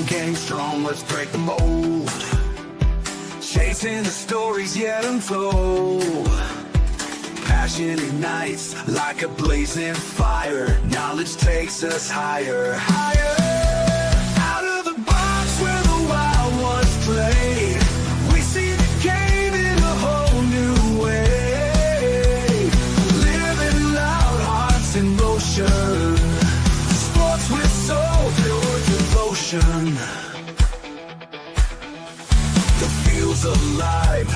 Game strong, let's break the mold. Chasing the stories yet untold. Passion ignites like a blazing fire. Knowledge takes us higher, higher. Out of the box where the wild ones play, we see the game in a whole new way. Living loud, hearts in motion. Sports with soul, pure devotion. The field's alive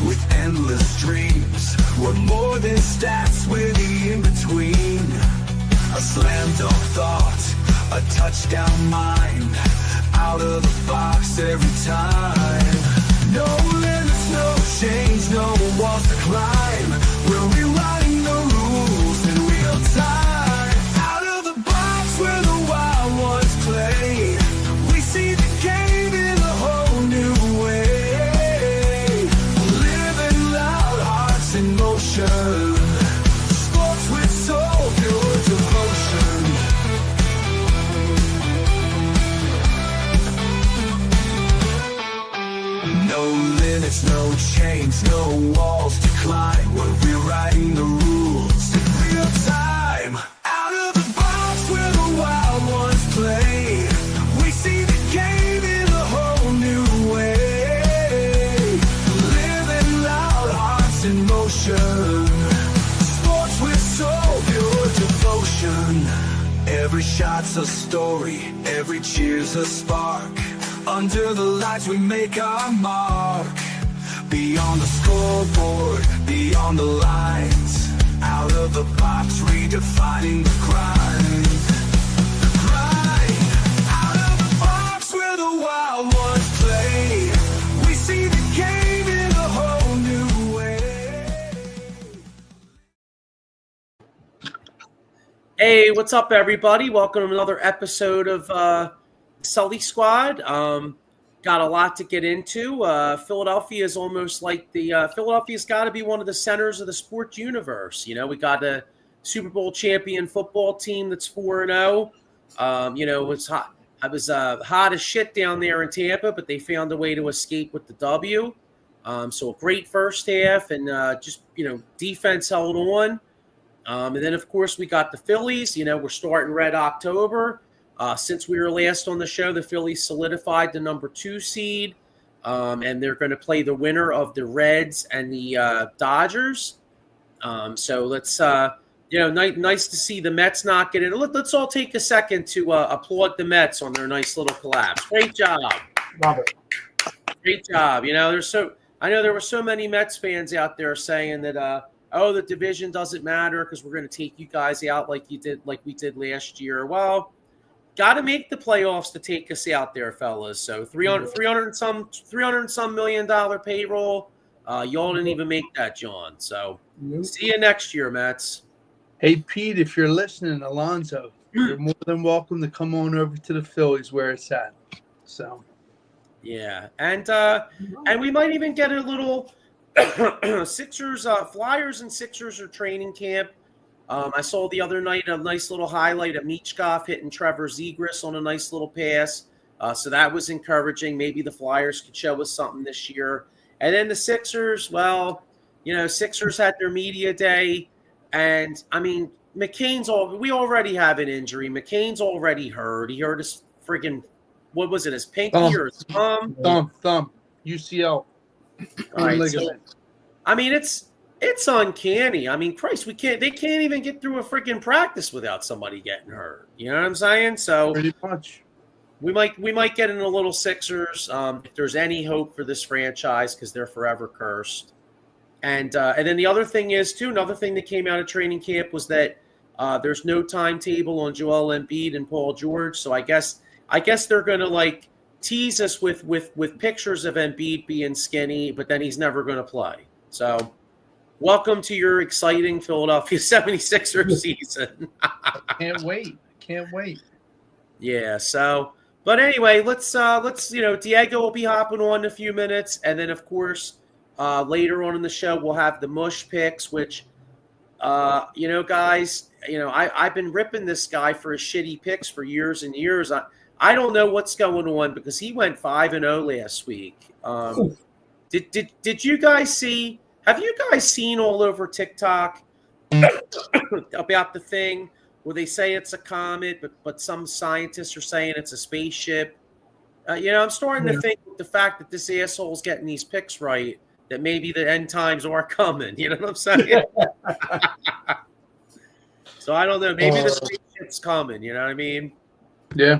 with endless dreams. We're more than stats, we're the in-between. A slam dunk thought, a touchdown mind. Out of the box every time. No limits, no change, no walls to climb. We're rewriting the rules in real time. Out of the box where the wild ones play, we see the game in a whole new way. Living loud, hearts in motion. Sports with soul, pure devotion. No limits, no chains, no walls to climb. We're rewriting the rules in real time. Out of the box where the wild ones play, we see the game in a whole new way. Living loud, hearts in motion. Sports with soul, pure devotion. Every shot's a story, every cheer's a spark. Under the lights we make our mark. Beyond the scoreboard, beyond the lines. Out of the box, redefining the grind. The grind. Out of the box where the wild ones play, we see the game in a whole new way. Hey, what's up, everybody? Welcome to another episode of Sully Squad. Got a lot to get into. Philadelphia is almost like Philadelphia's got to be one of the centers of the sports universe. You know, we got a Super Bowl champion football team that's 4-0. It's hot. I was hot as shit down there in Tampa, but they found a way to escape with the W. So a great first half, and defense held on. And then, of course, we got the Phillies. You know, we're starting Red October. Since we were last on the show, the Phillies solidified the number 2 seed, and they're going to play the winner of the Reds and the Dodgers. So let's, nice to see the Mets not get it. Let's all take a second to applaud the Mets on their nice little collapse. Great job. Love it. Great job. You know, I know there were so many Mets fans out there saying that, the division doesn't matter because we're going to take you guys out like we did last year. Well, got to make the playoffs to take us out there, fellas. So 300 and some $300 million payroll. Y'all didn't even make that, John. So See you next year, Mets. Hey, Pete, if you're listening, Alonzo, you're more than welcome to come on over to the Phillies where it's at. So, yeah, and we might even get a little Sixers, Flyers, and Sixers are training camp. I saw the other night a nice little highlight of Michkov hitting Trevor Zegras on a nice little pass. So that was encouraging. Maybe the Flyers could show us something this year. And then the Sixers, Sixers had their media day. And, I mean, we already have an injury. McCain's already hurt. He hurt his friggin', what was it, his pinky or his thumb? Thumb. UCL. All right, so, I mean, it's uncanny. I mean, Christ, they can't even get through a freaking practice without somebody getting hurt. You know what I'm saying? So pretty much. We might get in a little Sixers if there's any hope for this franchise because they're forever cursed. And then the other thing is too. Another thing that came out of training camp was that there's no timetable on Joel Embiid and Paul George. So I guess they're gonna tease us with pictures of Embiid being skinny, but then he's never gonna play. So. Welcome to your exciting Philadelphia 76ers season. Can't wait. Yeah. So, but anyway, let's Diego will be hopping on in a few minutes, and then of course later on in the show we'll have the mush picks, which guys, I've been ripping this guy for his shitty picks for years and years. I don't know what's going on because he went 5-0 last week. Did you guys see? Have you guys seen all over TikTok about the thing where they say it's a comet, but some scientists are saying it's a spaceship? I'm starting to think with the fact that this asshole's getting these picks right, that maybe the end times are coming. You know what I'm saying? So I don't know. Maybe the spaceship's coming. You know what I mean? Yeah.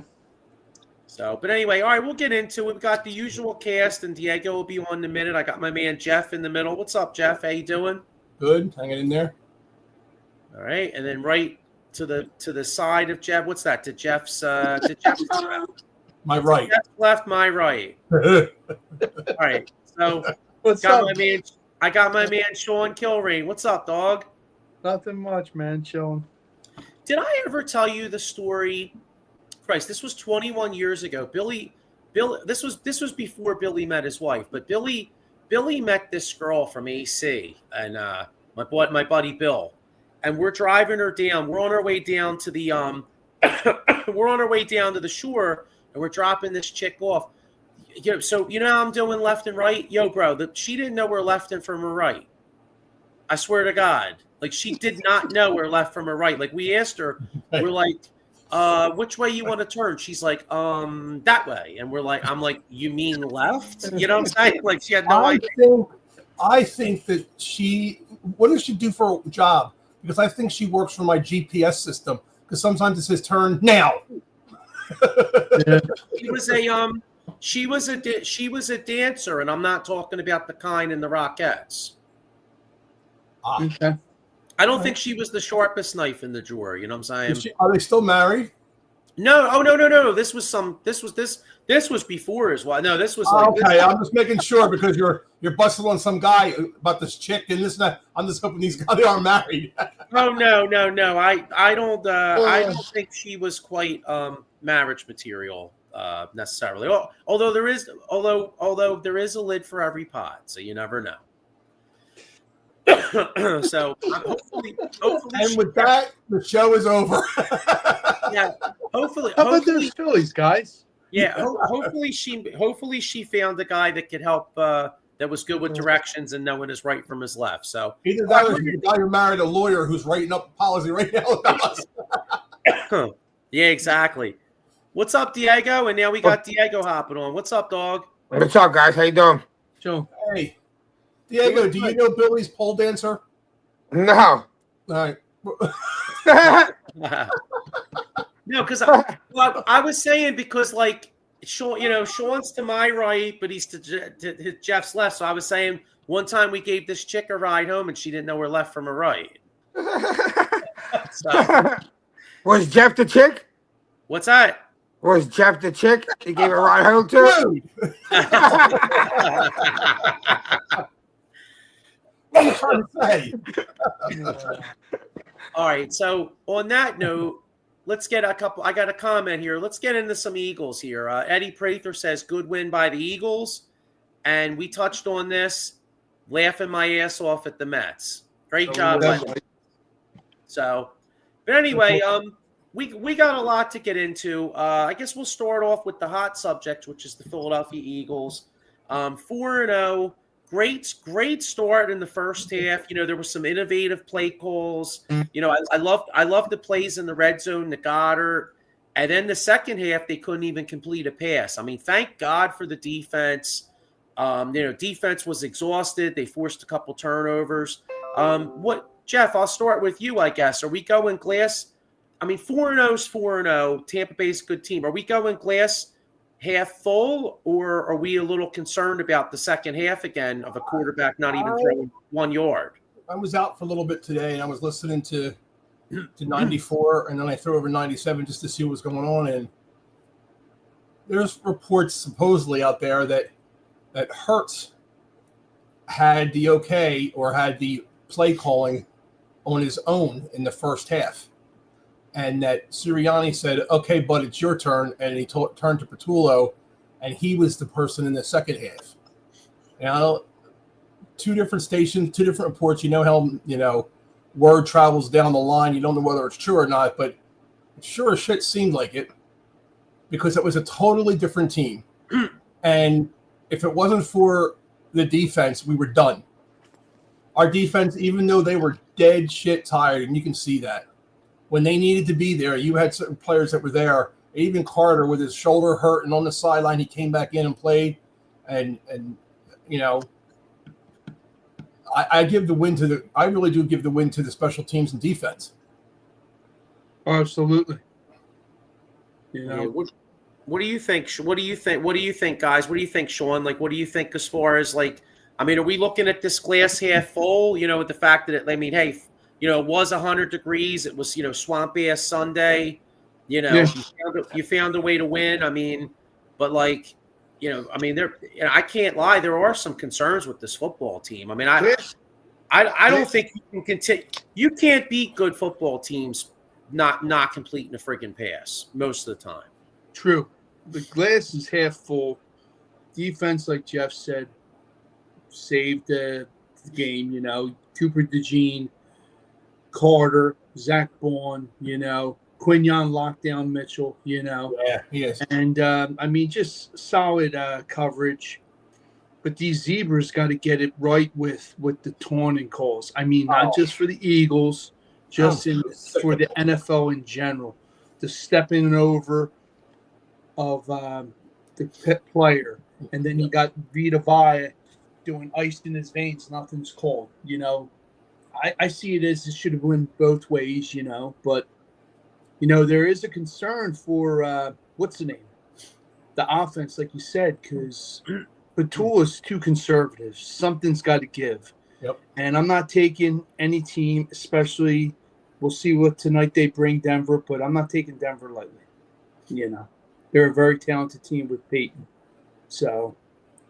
So, but anyway, all right, we'll get into it. We've got the usual cast, and Diego will be on in a minute. I got my man Jeff in the middle. What's up, Jeff? How you doing? Good. Hanging in there. All right, and then right to the side of Jeff. What's that? To Jeff's My right. Jeff's left, my right. All right. So What's up? I got my man Sean Kilrain. What's up, dog? Nothing much, man. Chilling. Did I ever tell you the story? Christ, this was 21 years ago. Billy, this was before Billy met his wife, but Billy met this girl from AC, and my buddy Bill, and we're driving her down. We're on our way down to the we're on our way down to the shore, and we're dropping this chick off. So how I'm doing left and right, bro. She didn't know where left and from her right. I swear to God, like she did not know where left from her right. Like we asked her, we're like, which way you want to turn? She's like, that way. And I'm like, you mean left? You know what I'm saying? Like she had no idea. I think that what does she do for a job? Because I think she works for my GPS system. Because sometimes it says turn now. Yeah. She was a dancer, and I'm not talking about the kind in the Rockettes. Okay. I don't think she was the sharpest knife in the drawer. You know what I'm saying? Are they still married? No. Oh no. This was before as well. No, this was like okay. I'm just making sure because you're busting on some guy about this chick and this and that. I'm just hoping these guys are married. Oh no. I don't think she was quite marriage material necessarily. Although there is a lid for every pot, so you never know. So hopefully and with that, the show is over. Yeah, hopefully. How about those Phillies, guys? Yeah, hopefully she found a guy that could help. That was good with directions and knowing his right from his left. So either that or the guy who married a lawyer who's writing up a policy right now about us. Yeah, exactly. What's up, Diego? And now we got Diego hopping on. What's up, dog? What's up, guys? How you doing? Joe. Hey. Diego, do you know Billy's pole dancer? No. All right. No, because I was saying because like Sean's to my right, but he's to Jeff's left. So I was saying one time we gave this chick a ride home and she didn't know her left from her right. So, Was Jeff the chick? what's that? Was Jeff the chick? He gave a ride home to? What are you trying to say? All right. So on that note, let's get I got a comment here. Let's get into some Eagles here. Eddie Prather says good win by the Eagles, and we touched on this, laughing my ass off at the Mets. Great job. So, but anyway, we got a lot to get into. I guess we'll start off with the hot subject, which is the Philadelphia Eagles. 4-0. Great start in the first half. There were some innovative play calls. I loved the plays in the red zone, the Goddard. And then the second half, they couldn't even complete a pass. I mean, thank God for the defense. Defense was exhausted. They forced a couple turnovers. Jeff, I'll start with you, I guess. Are we going glass? I mean, 4-0 is 4-0. Tampa Bay's a good team. Are we going glass half full, or are we a little concerned about the second half again of a quarterback not even throwing 1 yard? I was out for a little bit today, and I was listening to 94, and then I threw over 97 just to see what was going on. And there's reports supposedly out there that Hurts had the okay or had the play calling on his own in the first half. and that Sirianni said, "Okay, bud, it's your turn," and he turned to Patullo, and he was the person in the second half. Now, two different stations, two different reports. You know how word travels down the line. You don't know whether it's true or not, but it sure as shit seemed like it because it was a totally different team. And if it wasn't for the defense, we were done. Our defense, even though they were dead shit tired, and you can see that, when they needed to be there, you had certain players that were there. Even Carter, with his shoulder hurt and on the sideline, he came back in and played. And I give the win to the. I really do give the win to the special teams and defense. Absolutely. Yeah, what do you think? What do you think? What do you think, guys? What do you think, Sean? Like, what do you think as far as like? I mean, are we looking at this glass half full? With the fact that hey, it was 100 degrees. It was swampy ass Sunday. Yeah. You found a way to win. I mean, but like, I mean, I can't lie. There are some concerns with this football team. I mean, I don't think you can continue. You can't beat good football teams not completing a friggin' pass most of the time. True. The glass is half full. Defense, like Jeff said, saved the game. Cooper DeJean, Carter, Zach Bourne, Quinyon locked down Mitchell, Yeah, he is. And, I mean, just solid coverage. But these Zebras got to get it right with the taunting calls. I mean, not just for the Eagles, just for the NFL in general. The stepping over of the pit player. And then you got Vita Vea doing ice in his veins. Nothing's called, I see it as it should have went both ways, but there is a concern for what's the name? The offense, like you said, because Patul is too conservative. Something's got to give. Yep. And I'm not taking any team, especially we'll see what tonight they bring Denver, but I'm not taking Denver lightly. They're a very talented team with Peyton. So,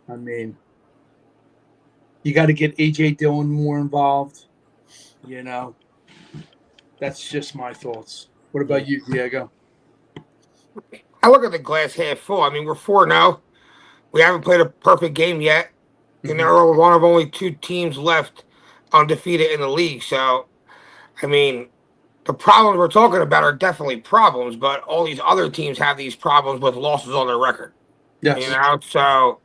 I mean, you got to get A.J. Dillon more involved. That's just my thoughts. What about you, Diego? I look at the glass half full. I mean, we're 4-0. We haven't played a perfect game yet. We're one of only two teams left undefeated in the league. So, I mean, the problems we're talking about are definitely problems, but all these other teams have these problems with losses on their record. Yes. So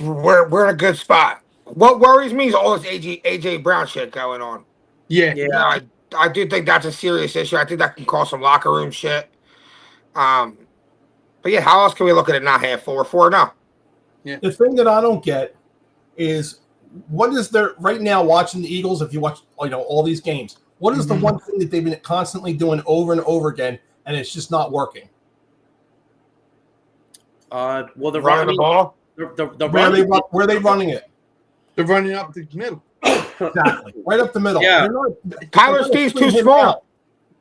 we're in a good spot. What worries me is all this AJ Brown shit going on. Yeah. I do think that's a serious issue. I think that can cause some locker room shit. But yeah, how else can we look at it not half full? We're 4-0. Yeah. The thing that I don't get is what is there right now watching the Eagles, if you watch all these games, what is the one thing that they've been constantly doing over and over again and it's just not working? Well, they're Running the ball. Where are they running it? They're running up the middle. Exactly. Right up the middle. Yeah. Tyler Steve's too small.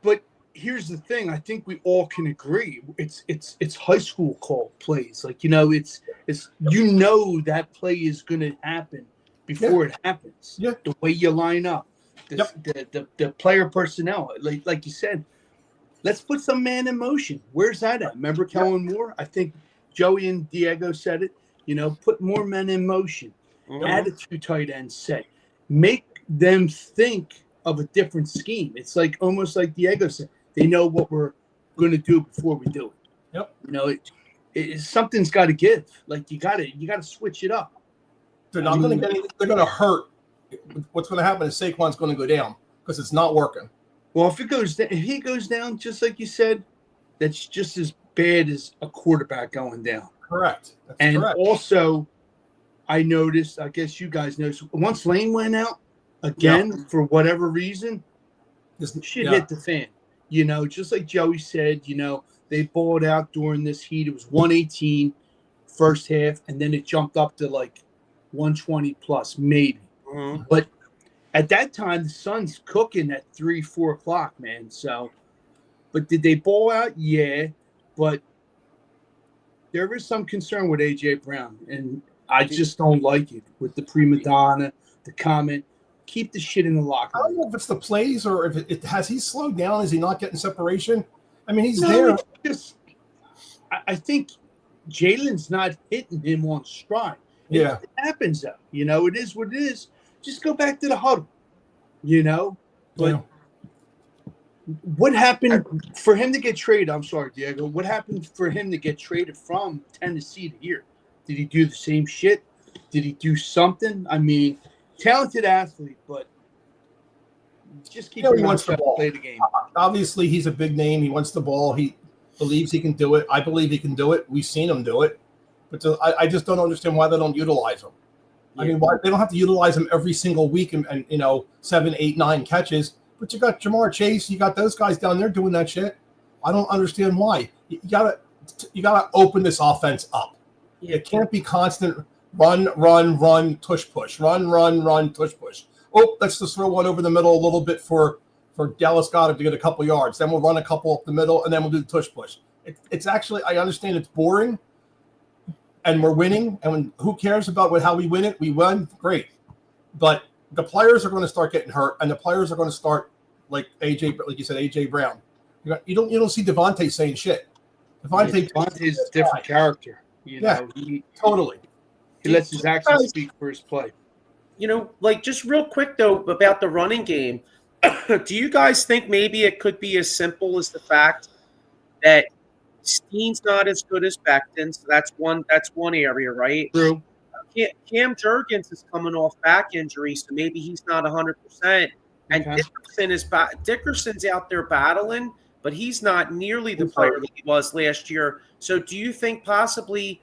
But here's the thing. I think we all can agree. It's high school call plays. Like, it's that play is going to happen before it happens. Yeah. The way you line up. The player personnel. Like you said, let's put some man in motion. Where's that at? Remember Kellen Moore? I think Joey and Diego said it. Put more men in motion. Add a 2 tight end set. Make them think of a different scheme. It's like almost like Diego said. They know what we're going to do before we do it. Yep. Something's got to give. Like you got to switch it up. They're not going to get anything. They're going to hurt. What's going to happen is Saquon's going to go down because it's not working. Well, if he goes down, just like you said, that's just as bad as a quarterback going down. Correct. That's correct. Also, I noticed, I guess you guys noticed, once Lane went out again, for whatever reason, shit hit the fan. Just like Joey said, they balled out during this heat. It was 118 first half, and then it jumped up to like 120 plus, maybe. Mm-hmm. But at that time, the sun's cooking at 3-4 o'clock, man. So, but did they ball out? Yeah, but there is some concern with A.J. Brown, and I just don't like it with the prima donna, the comment. keep the shit in the locker I room. don't know if it's the plays or if it has he slowed down. Is he not getting separation? I mean, he's No, there. it's just I think Jalen's not hitting him on stride. Yeah. It happens though. It is what it is. Just go back to the huddle. But Yeah. what happened for him to get traded? I'm sorry, Diego. What happened for him to get traded from Tennessee to here? Did he do the same shit? Did he do something? I mean, talented athlete, but just keep He him wants the outside ball. play the game. Obviously, he's a big name. He wants the ball. He believes he can do it. I believe he can do it. We've seen him do it. But I just don't understand why they don't utilize him. I mean, why they don't have to utilize him every single week and 7, 8, 9 catches. But you got Jamar Chase, you got those guys down there doing that shit. I don't understand why. You gotta open this offense up. It can't be constant run, tush push, run, tush push. Oh, let's just throw one over the middle a little bit for Dallas Goedert to get a couple yards. Then we'll run a couple up the middle, and then we'll do the tush push. It's actually, I understand it's boring, and we're winning, and who cares about how we win it? We won, great. But the players are going to start getting hurt, and the players are going to start like you said, AJ Brown. You don't see Devontae saying shit. Devontae's a different character. He Totally. lets his actions speak for his play. Just real quick though about the running game. Do you guys think maybe it could be as simple as the fact that Steen's not as good as Becton? So that's one area, right? True. Cam Jurgens is coming off back injury, so maybe he's not 100%. And Okay. Dickerson's out there battling, but he's not nearly the player that he was last year. So do you think possibly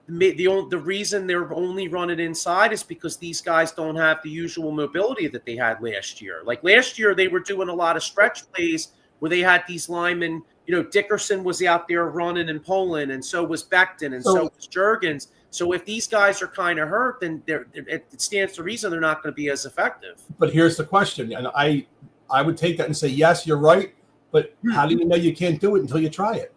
the reason they're only running inside is because these guys don't have the usual mobility that they had last year? Like last year, they were doing a lot of stretch plays where they had these linemen. Dickerson was out there running and pulling, and so was Becton, and so was Jurgens. So if these guys are kind of hurt, then it stands to reason they're not going to be as effective. But here's the question, and I would take that and say, yes, you're right, but how do you know you can't do it until you try it?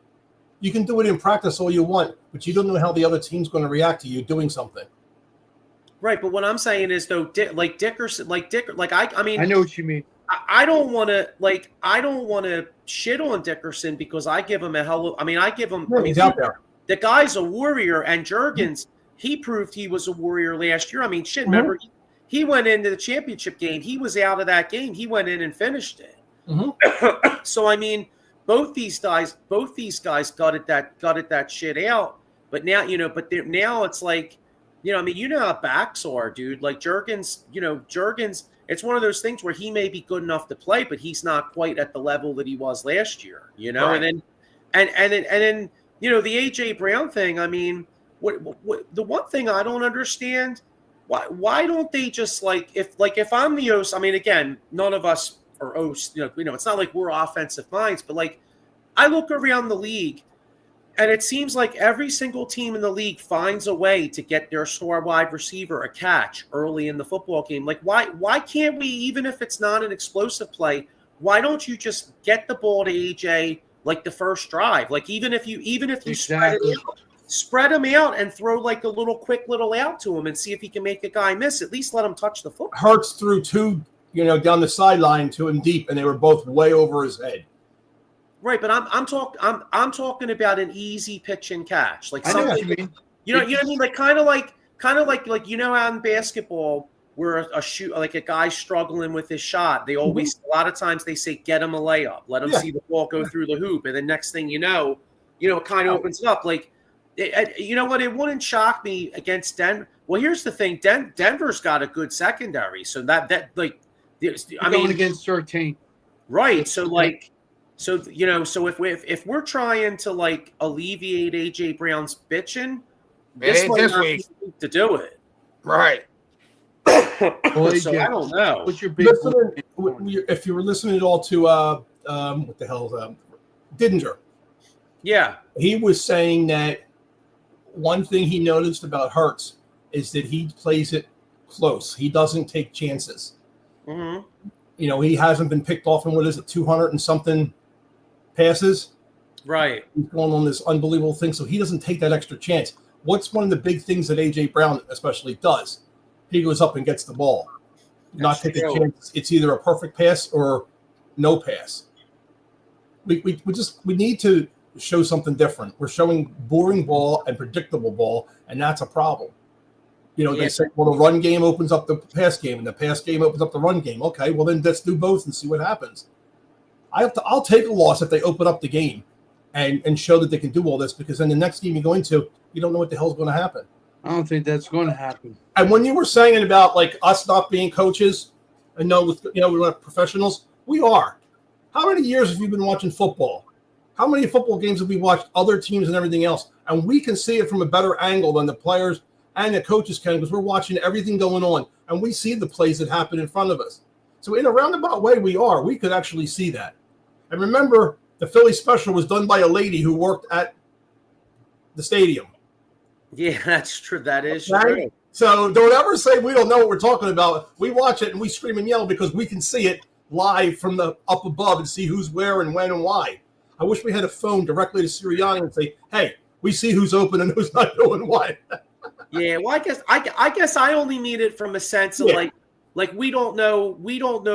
You can do it in practice all you want, but you don't know how the other team's going to react to you doing something. Right, but what I'm saying is though, Dickerson, I mean, I know what you mean. I don't want to shit on Dickerson because I give him I give him. He's out there. The guy's a warrior, and Jurgens, he proved he was a warrior last year. I mean, shit, remember, he went into the championship game. He was out of that game. He went in and finished it. So, I mean, both these guys gutted that shit out. But now, now it's like, I mean, how backs are, dude. Like Jurgens, it's one of those things where he may be good enough to play, but he's not quite at the level that he was last year, Right. and then the AJ Brown thing. I mean, what the one thing I don't understand, why don't they just if I'm the OC, I mean, again, none of us are OC, it's not like we're offensive minds, but I look around the league and it seems like every single team in the league finds a way to get their star wide receiver a catch early in the football game. Like why can't we, even if it's not an explosive play, why don't you just get the ball to AJ like the first drive? Like even if you Exactly. spread him out and throw like a quick little out to him and see if he can make a guy miss. At least let him touch the football. Hurts threw two, down the sideline to him deep, and they were both way over his head. Right, but I'm talking about an easy pitch and catch, like I know what something. you mean. You know what I mean? Like kind of like how in basketball where a guy's struggling with his shot, they always a lot of times they say get him a layup, let him see the ball go through the hoop, and then next thing it kind of opens it up. Like, you know what? It wouldn't shock me against Denver. Well, here's the thing: Denver's got a good secondary, so that Going against Surtain. right? So if we're trying to alleviate AJ Brown's bitching, this might not be the week to do it. Right. So I don't know. What's your big? If you were listening at all to what the hell, Didinger, Yeah. he was saying that one thing he noticed about Hurts is that he plays it close. He doesn't take chances. Mm-hmm. He hasn't been picked off in 200 and something passes. Right. He's going on this unbelievable thing, so he doesn't take that extra chance. What's one of the big things that AJ Brown especially does? He goes up and gets the ball. not take a true. chance. It's either a perfect pass or no pass. We need to show something different. We're showing boring ball and predictable ball, and that's a problem. You know, Yeah. they say, well, the run game opens up the pass game, and the pass game opens up the run game. Okay, well then let's do both and see what happens. I'll take a loss if they open up the game and show that they can do all this, because then the next game you go into, you don't know what the hell's going to happen. I don't think that's going to happen. And when you were saying about like us not being coaches, and we're not professionals, we are. How many years have you been watching football? How many football games have we watched, other teams and everything else? And we can see it from a better angle than the players and the coaches can, because we're watching everything going on, and we see the plays that happen in front of us. So in a roundabout way, we could actually see that. And remember, the Philly special was done by a lady who worked at the stadium. Yeah, that's true. That is Right? true. So don't ever say we don't know what we're talking about. We watch it and we scream and yell because we can see it live from the up above and see who's where and when and why. I wish we had a phone directly to Sirianni and say, hey, we see who's open and who's not doing what. Yeah, well, I guess I only mean it from a sense of like we don't know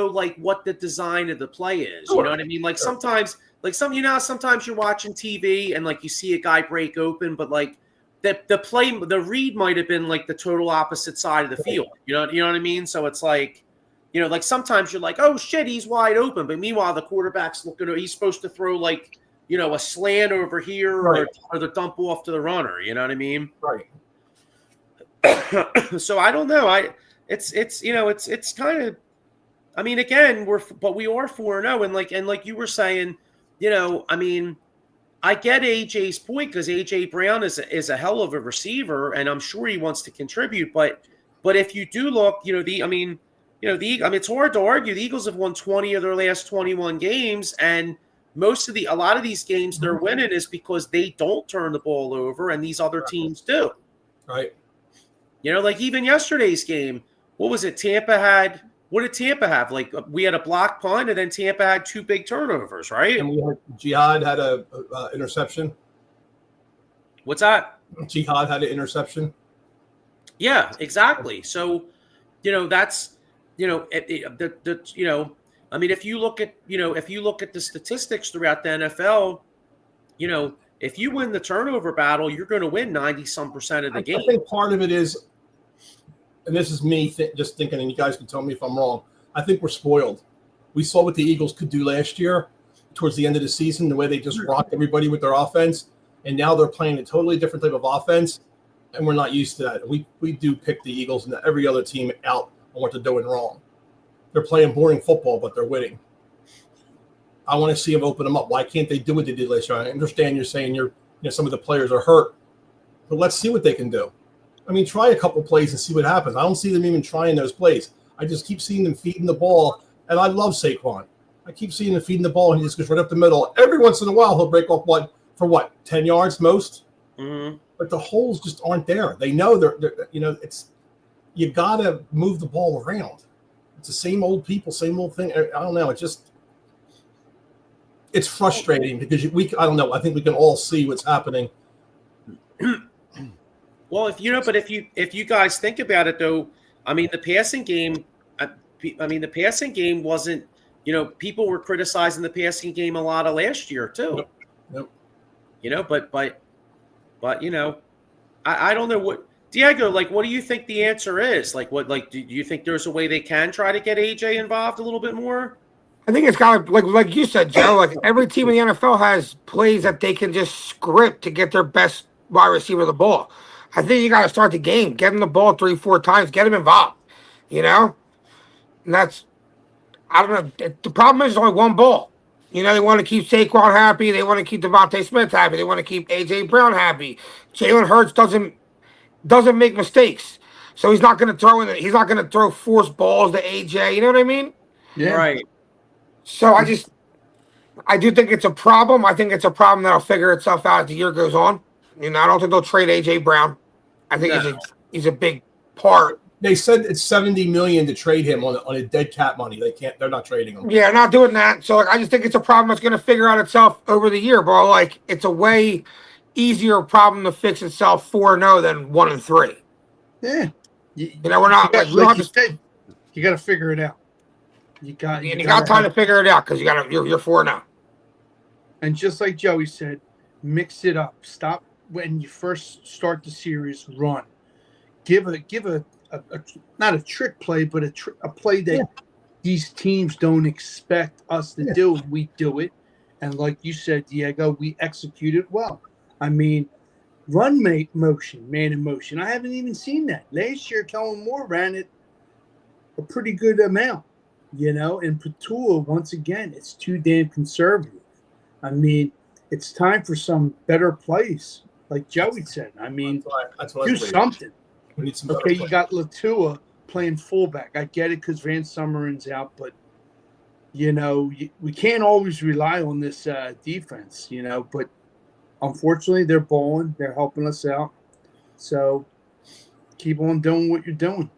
like what the design of the play is. Sure. You know what I mean? Like sometimes sometimes you're watching TV and like you see a guy break open, but like the read might have been like the total opposite side of the field. You know what I mean? So it's like, you know, like sometimes you're like, oh shit, he's wide open, but meanwhile the quarterback's looking, he's supposed to throw like, you know, a slant over here Right. or the dump off to the runner. You know what I mean? Right. So I don't know. It's you know, it's kind of, I mean, again, we are 4-0, and like you were saying, you know, I mean, I get AJ's point because AJ Brown is a hell of a receiver, and I'm sure he wants to contribute. But if you do look, you know, it's hard to argue. The Eagles have won 20 of their last 21 games, and a lot of these games they're winning is because they don't turn the ball over, and these other teams do. Right. You know, like even yesterday's game, what was it? What did Tampa have? Like we had a block punt, and then Tampa had 2 big turnovers, right? And Jihad had a interception. What's that? Jihad had an interception. Yeah, exactly. So, you know, that's, you know, you know, I mean, if you look at the statistics throughout the NFL, you know, if you win the turnover battle, you're going to win 90-some% of the game. I think part of it is, and this is me just thinking, and you guys can tell me if I'm wrong, I think we're spoiled. We saw what the Eagles could do last year towards the end of the season, the way they just rocked everybody with their offense, and now they're playing a totally different type of offense, and we're not used to that. We do pick the Eagles and every other team out on what they're doing wrong. They're playing boring football, but they're winning. I want to see them open them up. Why can't they do what they did last year? I understand you're saying some of the players are hurt, but let's see what they can do. I mean, try a couple plays and see what happens. I don't see them even trying those plays. I just keep seeing them feeding the ball, and I love Saquon. I keep seeing him feeding the ball, and he just goes right up the middle. Every once in a while, he'll break off 10 yards most? Mm-hmm. But the holes just aren't there. They know they're you got to move the ball around. It's the same old people, same old thing. I don't know. It's frustrating because I don't know. I think we can all see what's happening. Well, if you guys think about it, though, I mean, the passing game wasn't, you know, people were criticizing the passing game a lot of last year too. Nope. You know, but you know, I don't know what, Diego, like, what do you think the answer is? Like, do you think there's a way they can try to get AJ involved a little bit more? I think it's got to, like you said, Joe, like every team in the NFL has plays that they can just script to get their best wide receiver the ball. I think you got to start the game, get him the ball 3-4 times, get him involved, you know? And that's, I don't know. The problem is only one ball. You know, they want to keep Saquon happy. They want to keep Devontae Smith happy. They want to keep A.J. Brown happy. Jalen Hurts doesn't make mistakes. So he's not going to he's not going to throw forced balls to A.J. You know what I mean? Yeah. Right. So I do think it's a problem. I think it's a problem that'll figure itself out as the year goes on. You know, I don't think they'll trade A.J. Brown. I think he's a big part. They said it's $70 million to trade him on a dead cap money. They're not trading him. Yeah, not doing that. So I just think it's a problem that's going to figure out itself over the year, bro. Like, it's a way easier problem to fix itself 4-0 than 1-3. Yeah. You know, we're not Yeah, like we don't have to. You got to figure it out. You got time to figure it out because you're 4 now. And just like Joey said, mix it up. Stop when you first start the series. Run. Give a not a trick play, but a play that these teams don't expect us to do. We do it, and like you said, Diego, we execute it well. I mean, run motion, man in motion. I haven't even seen that. Last year, Kellen Moore ran it a pretty good amount, and Patua, once again, it's too damn conservative. I mean, it's time for some better plays, like Joey said. I mean, that's what do something. We need some Okay, you got Latua playing fullback. I get it because Van Summeren's out, but, we can't always rely on this defense, but unfortunately they're balling. They're helping us out. So keep on doing what you're doing.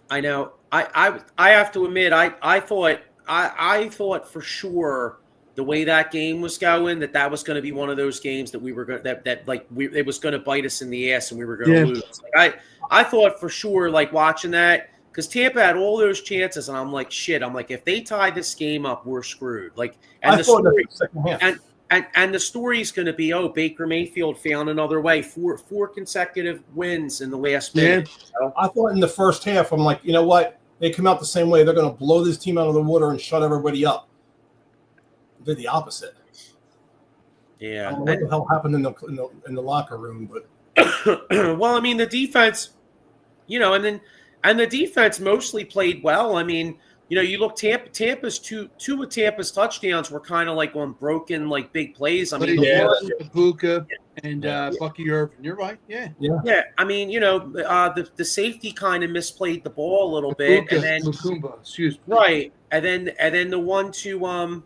I know. I have to admit, I thought for sure the way that game was going that was going to be one of those games that we were going it was going to bite us in the ass and we were going to lose. Like, I thought for sure, like watching that, because Tampa had all those chances, and I'm like, shit. I'm like, if they tie this game up, we're screwed. Like, and the story's going to be, Baker Mayfield found another way. Four consecutive wins in the last minute. I thought in the first half, I'm like, you know what? They come out the same way. They're going to blow this team out of the water and shut everybody up. They did the opposite. Yeah. I don't know what the hell happened in the locker room, but well, I mean, the defense, and the defense mostly played well. I mean, you look Tampa's two of Tampa's touchdowns were kind of like on broken like big plays. I mean, Buka and Bucky Irvin. You're right. Yeah. I mean, the safety kind of misplayed the ball a little bit, Buka, and then Lukumba, excuse me. Right, and then the one to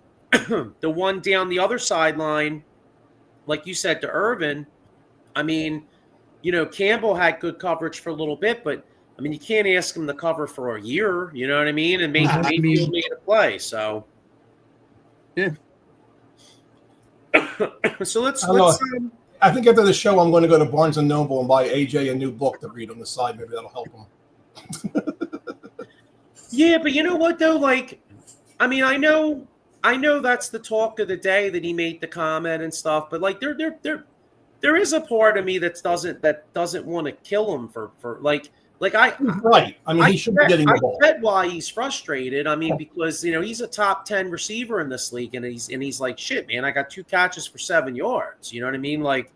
the one down the other sideline, like you said, to Irvin. I mean, Campbell had good coverage for a little bit, but I mean, you can't ask him to cover for a year. You know what I mean? And Mayfield made a play. So, yeah. So let's. I think after the show, I'm going to go to Barnes and Noble and buy AJ a new book to read on the side. Maybe that'll help him. Yeah, but you know what though? Like, I mean, I know that's the talk of the day that he made the comment and stuff, but like, there is a part of me that doesn't want to kill him for right. I mean, he should be getting the ball. I get why he's frustrated. I mean, because he's a top 10 receiver in this league, and he's like, shit, man, I got 2 catches for 7 yards. You know what I mean? Like,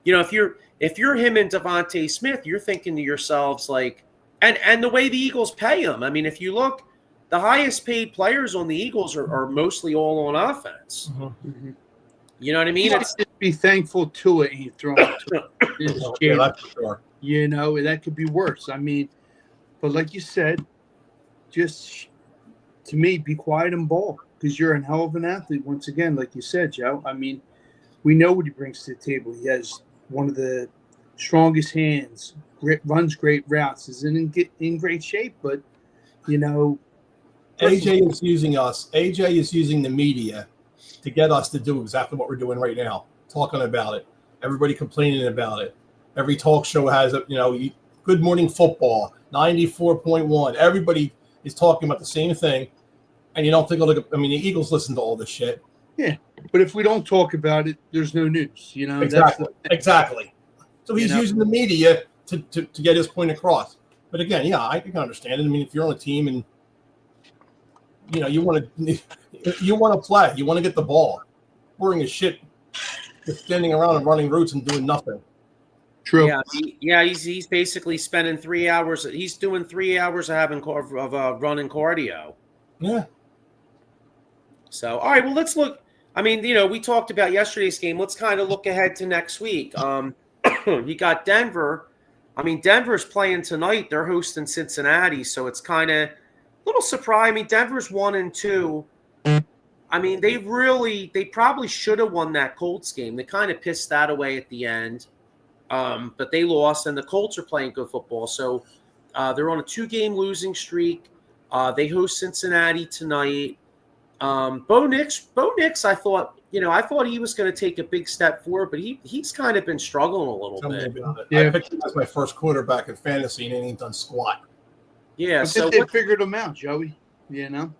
if you're him and Devontae Smith, you're thinking to yourselves like, and the way the Eagles pay him. I mean, if you look, the highest paid players on the Eagles are mostly all on offense. Mm-hmm. You know what I mean? Just be thankful to it ain't thrown to it. Yeah, that's for sure. That could be worse. I mean, but like you said, just to me, be quiet and ball because you're a hell of an athlete. Once again, like you said, Joe. I mean, we know what he brings to the table. He has one of the strongest hands, runs great routes, is in great shape, but AJ is using us. AJ is using the media to get us to do exactly what we're doing right now, talking about it. Everybody complaining about it. Every talk show has Good Morning Football, 94.1. Everybody is talking about the same thing, and you don't think the Eagles listen to all this shit. Yeah, but if we don't talk about it, there's no news. Exactly. So he's using the media to get his point across. But again, I can understand it. I mean, if you're on a team and you want to play, you want to get the ball, boring as shit, just standing around and running routes and doing nothing. True. Yeah. He's basically spending 3 hours. He's doing 3 hours of running cardio. Yeah. So all right, well let's look. I mean, we talked about yesterday's game. Let's kind of look ahead to next week. You got Denver. I mean, Denver's playing tonight. They're hosting Cincinnati, so it's kind of a little surprise. I mean, Denver's 1-2. I mean, they probably should have won that Colts game. They kind of pissed that away at the end, but they lost. And the Colts are playing good football, so they're on a 2-game losing streak. They host Cincinnati tonight. Bo Nix, I thought he was going to take a big step forward, but he's kind of been struggling a little bit. Yeah. I picked him as my first quarterback in fantasy, and he ain't done squat. Yeah, I so think they figured them out, Joey. You know.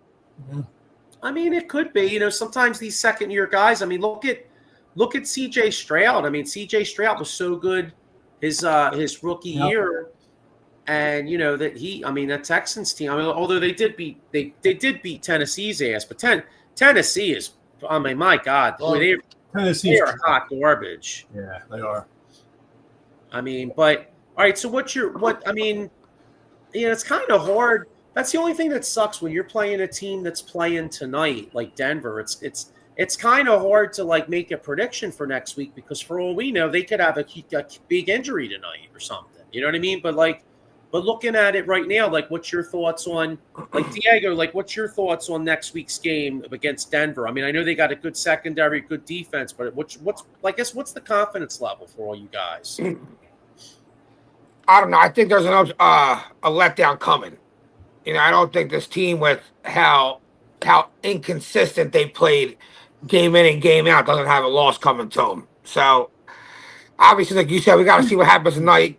I mean, it could be. Sometimes these second-year guys. I mean, look at C.J. Stroud. I mean, C.J. Stroud was so good his rookie year, and that Texans team. I mean, although they did beat Tennessee's ass, but Tennessee is. I mean, my God, they are hot garbage. Yeah, they are. I mean, but all right. So I mean, it's kind of hard. That's the only thing that sucks when you're playing a team that's playing tonight, like Denver. It's kind of hard to like make a prediction for next week because for all we know, they could have a big injury tonight or something. You know what I mean? But looking at it right now, like, what's your thoughts on, like, Diego? Like, what's your thoughts on next week's game against Denver? I mean, I know they got a good secondary, good defense, but what's the confidence level for all you guys? I don't know. I think there's a letdown coming. I don't think this team, with how inconsistent they played game in and game out, doesn't have a loss coming to them. So obviously, like you said, we got to see what happens tonight.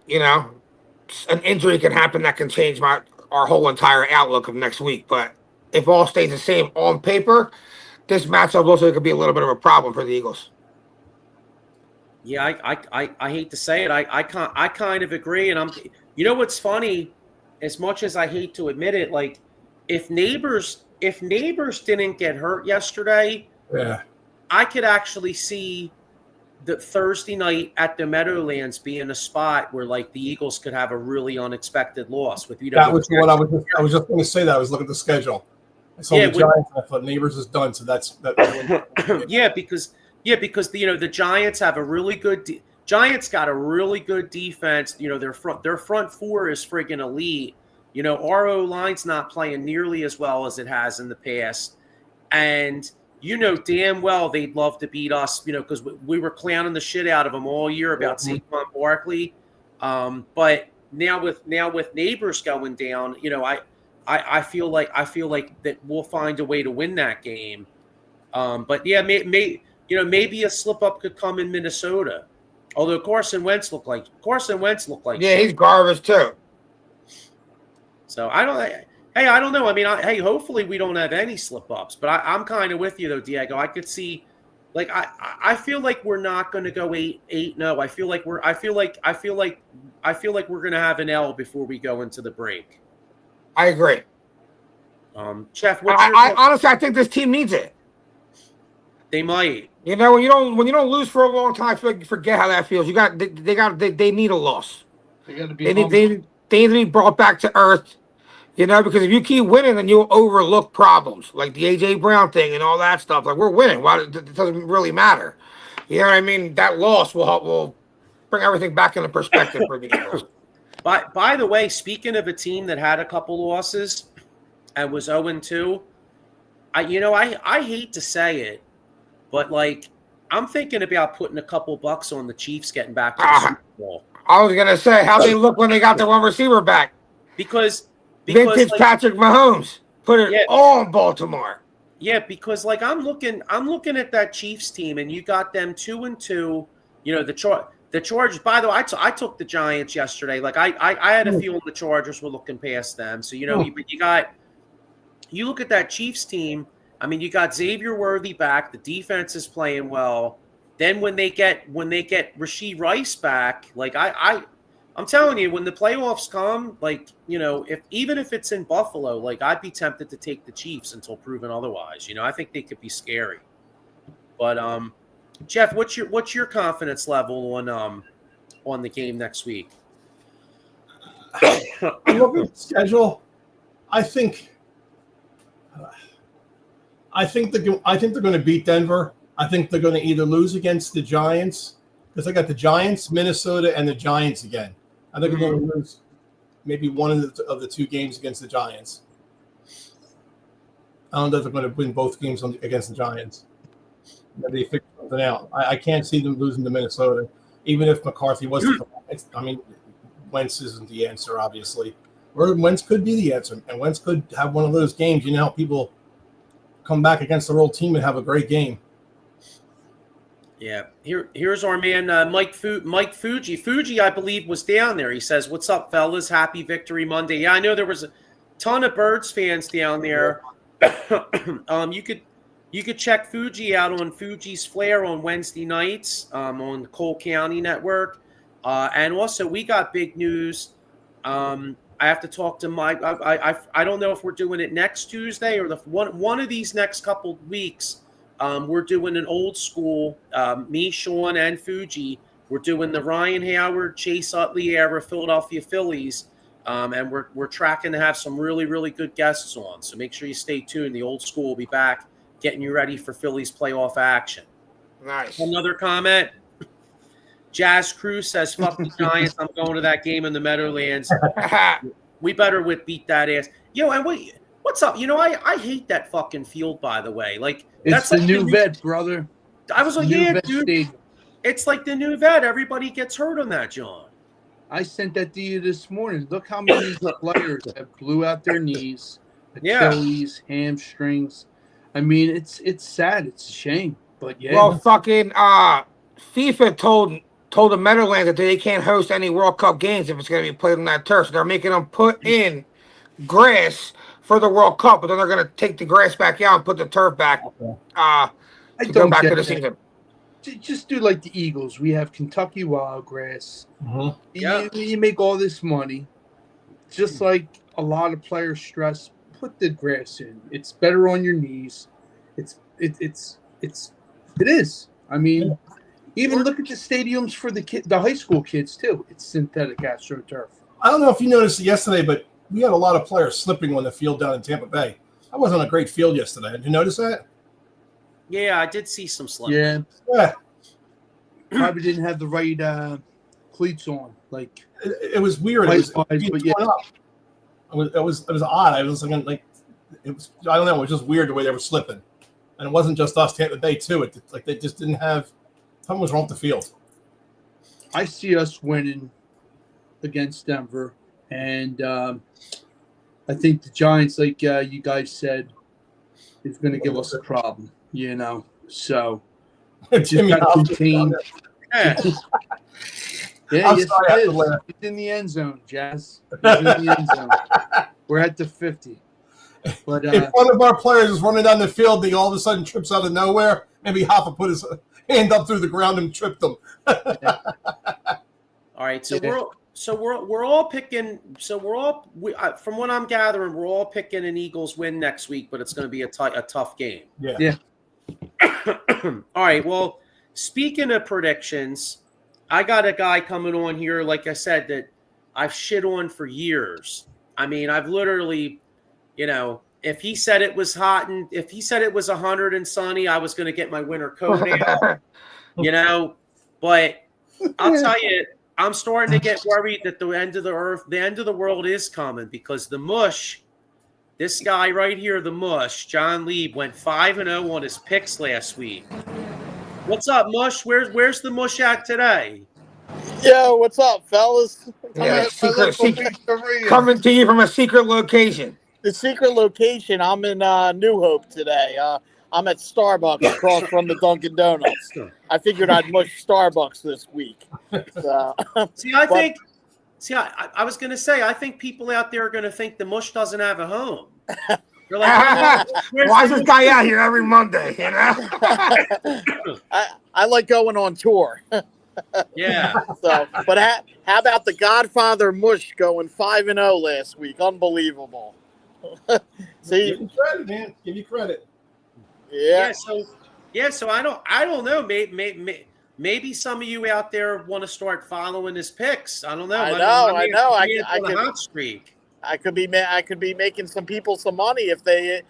An injury can happen that can change our whole entire outlook of next week. But if all stays the same on paper, this matchup looks like it could be a little bit of a problem for the Eagles. Yeah, I hate to say it, I kind of agree, and what's funny, as much as I hate to admit it, like if Neighbors didn't get hurt yesterday, I could actually see the Thursday night at the Meadowlands being a spot where like the Eagles could have a really unexpected loss with That was what I was just going to say. That I was looking at the schedule. I saw the Giants. And I thought Neighbors is done, so that's that. because the Giants have a really good. Giants got a really good defense. Their front four is friggin' elite. Our O-line's not playing nearly as well as it has in the past, and damn well they'd love to beat us. Because we were clowning the shit out of them all year about Saquon Barkley. But now with Neighbors going down, I feel like that we'll find a way to win that game. But yeah, maybe a slip up could come in Minnesota. Although Carson Wentz looked like yeah, he's garbage too. So I don't know. I mean, hopefully we don't have any slip ups. But I'm kind of with you though, Diego. I could see, like, I feel like we're not going to go 8-0. I feel like we're going to have an L before we go into the break. I agree. Jeff, honestly, I think this team needs it. They might. When you don't lose for a long time, I feel like you forget how that feels. They need a loss. They got to be. They need to be brought back to earth. Because if you keep winning, then you'll overlook problems like the AJ Brown thing and all that stuff. Like, we're winning. Why it doesn't really matter? You know what I mean? That loss will bring everything back into perspective for the Eagles. By the way, speaking of a team that had a couple losses and was 0-2, I hate to say it, but like I'm thinking about putting a couple bucks on the Chiefs getting back to the Super Bowl. I was gonna say, how they look when they got the one receiver back. Because vintage like, Patrick Mahomes put it all on Baltimore. Yeah, because like I'm looking at that Chiefs team, and you got them 2-2. The Chargers. By the way, I took the Giants yesterday. Like I had a feeling the Chargers were looking past them. So you look at that Chiefs team. I mean, you got Xavier Worthy back. The defense is playing well. Then when they get Rashee Rice back, like I'm telling you, when the playoffs come, like even if it's in Buffalo, like I'd be tempted to take the Chiefs until proven otherwise. I think they could be scary. But Jeff, what's your confidence level on the game next week? Look at the schedule. I think they're going to beat Denver. I think they're going to either lose against the Giants because I got the Giants, Minnesota, and the Giants again. I think they're going to lose maybe one of the two games against the Giants. I don't know if they're going to win both games against the Giants. Maybe they figure something out. I can't see them losing to Minnesota, even if McCarthy wasn't. I mean, Wentz isn't the answer, obviously. Or Wentz could be the answer, and Wentz could have one of those games. How people come back against their old team and have a great game. Yeah, here's our man Mike Fuji. Fuji, I believe, was down there. He says, "What's up, fellas? Happy Victory Monday." Yeah, I know there was ton of Birds fans down there. You could check Fuji out on Fuji's Flair on Wednesday nights on the Cole County Network. And also, we got big news. I have to talk to Mike. I don't know if we're doing it next Tuesday or one of these next couple weeks. We're doing an old school, me, Sean, and Fuji. We're doing the Ryan Howard, Chase Utley era Philadelphia Phillies. And we're tracking to have some really, really good guests on. So make sure you stay tuned. The old school will be back, getting you ready for Phillies playoff action. Nice. Another comment. Jazz Cruz says, fuck the Giants. I'm going to that game in the Meadowlands. We better beat that ass. And what's up? I hate that fucking field, by the way. Like, It's that's the like new vet, brother. I was like, New yeah, vet dude. stadium. It's like the new vet. Everybody gets hurt on that, John. I sent that to you this morning. Look how many players have blew out their knees, Yeah. Achilles, hamstrings. I mean, it's sad. It's a shame. But yeah. Well, fucking FIFA told the Meadowlands that they can't host any World Cup games if it's going to be played on that turf. So they're making them put in grass for the World Cup, but then they're going to take the grass back out and put the turf back I to go don't back get to the that. season. Just do like the Eagles. We have Kentucky Wildgrass. Mhm. Yeah. You make all this money. Just like a lot of players stress, put the grass in. It's better on your knees. It is. I mean, even look at the stadiums for the high school kids too. It's synthetic AstroTurf. I don't know if you noticed it yesterday, but we had a lot of players slipping on the field down in Tampa Bay. That wasn't a great field yesterday. Did you notice that? Yeah, I did see some slipping. Yeah, Yeah. probably didn't have the right cleats on. Like It was weird. It was, Likewise, but yeah. it was odd. I was like it was. I don't know. It was just weird the way they were slipping, and it wasn't just us. Tampa Bay too. Like they just didn't have. Something was wrong with the field. I see us winning against Denver, and I think the Giants, like you guys said, is going to give us a problem. So just Jimmy got to Hobbs- contain. Yeah. Yeah, I'm yes, sorry, I have it to is. laugh. He's in the end zone, Jazz. He's in the end zone. We're at the 50. But If one of our players is running down the field, he all of a sudden trips out of nowhere. Maybe Hoffa put his hand up through the ground and tripped him. All right, so Yeah. we're all picking. So from what I'm gathering, we're all picking an Eagles win next week, but it's going to be a tough game. Yeah. All right. Well, speaking of predictions, I got a guy coming on here, like I said, that I've shit on for years. I mean, I've literally, if he said it was hot and if he said it was 100 and sunny, I was going to get my winter coat out, But I'll tell you, I'm starting to get worried that the end of the world is coming because the mush, this guy right here, the mush, John Lieb, went 5-0 on his picks last week. What's up, Mush? Where's the mush at today? Yo, what's up, fellas? Yeah, I'm secret, coming to you from a secret location. the secret location. I'm in New Hope today. I'm at Starbucks across from the Dunkin' Donuts. I figured I'd mush Starbucks this week. So, See, I was going to say, I think people out there are going to think the mush doesn't have a home. They're like, Why is this guy out here every Monday? I like going on tour. Yeah. So, but how about the Godfather Mush going 5-0 last week? Unbelievable. See, Give you credit, man. Give you credit. yeah. So I don't know. Maybe some of you out there want to start following his picks. I don't know. I know. I I could could. hot streak. I could be making some people some money if they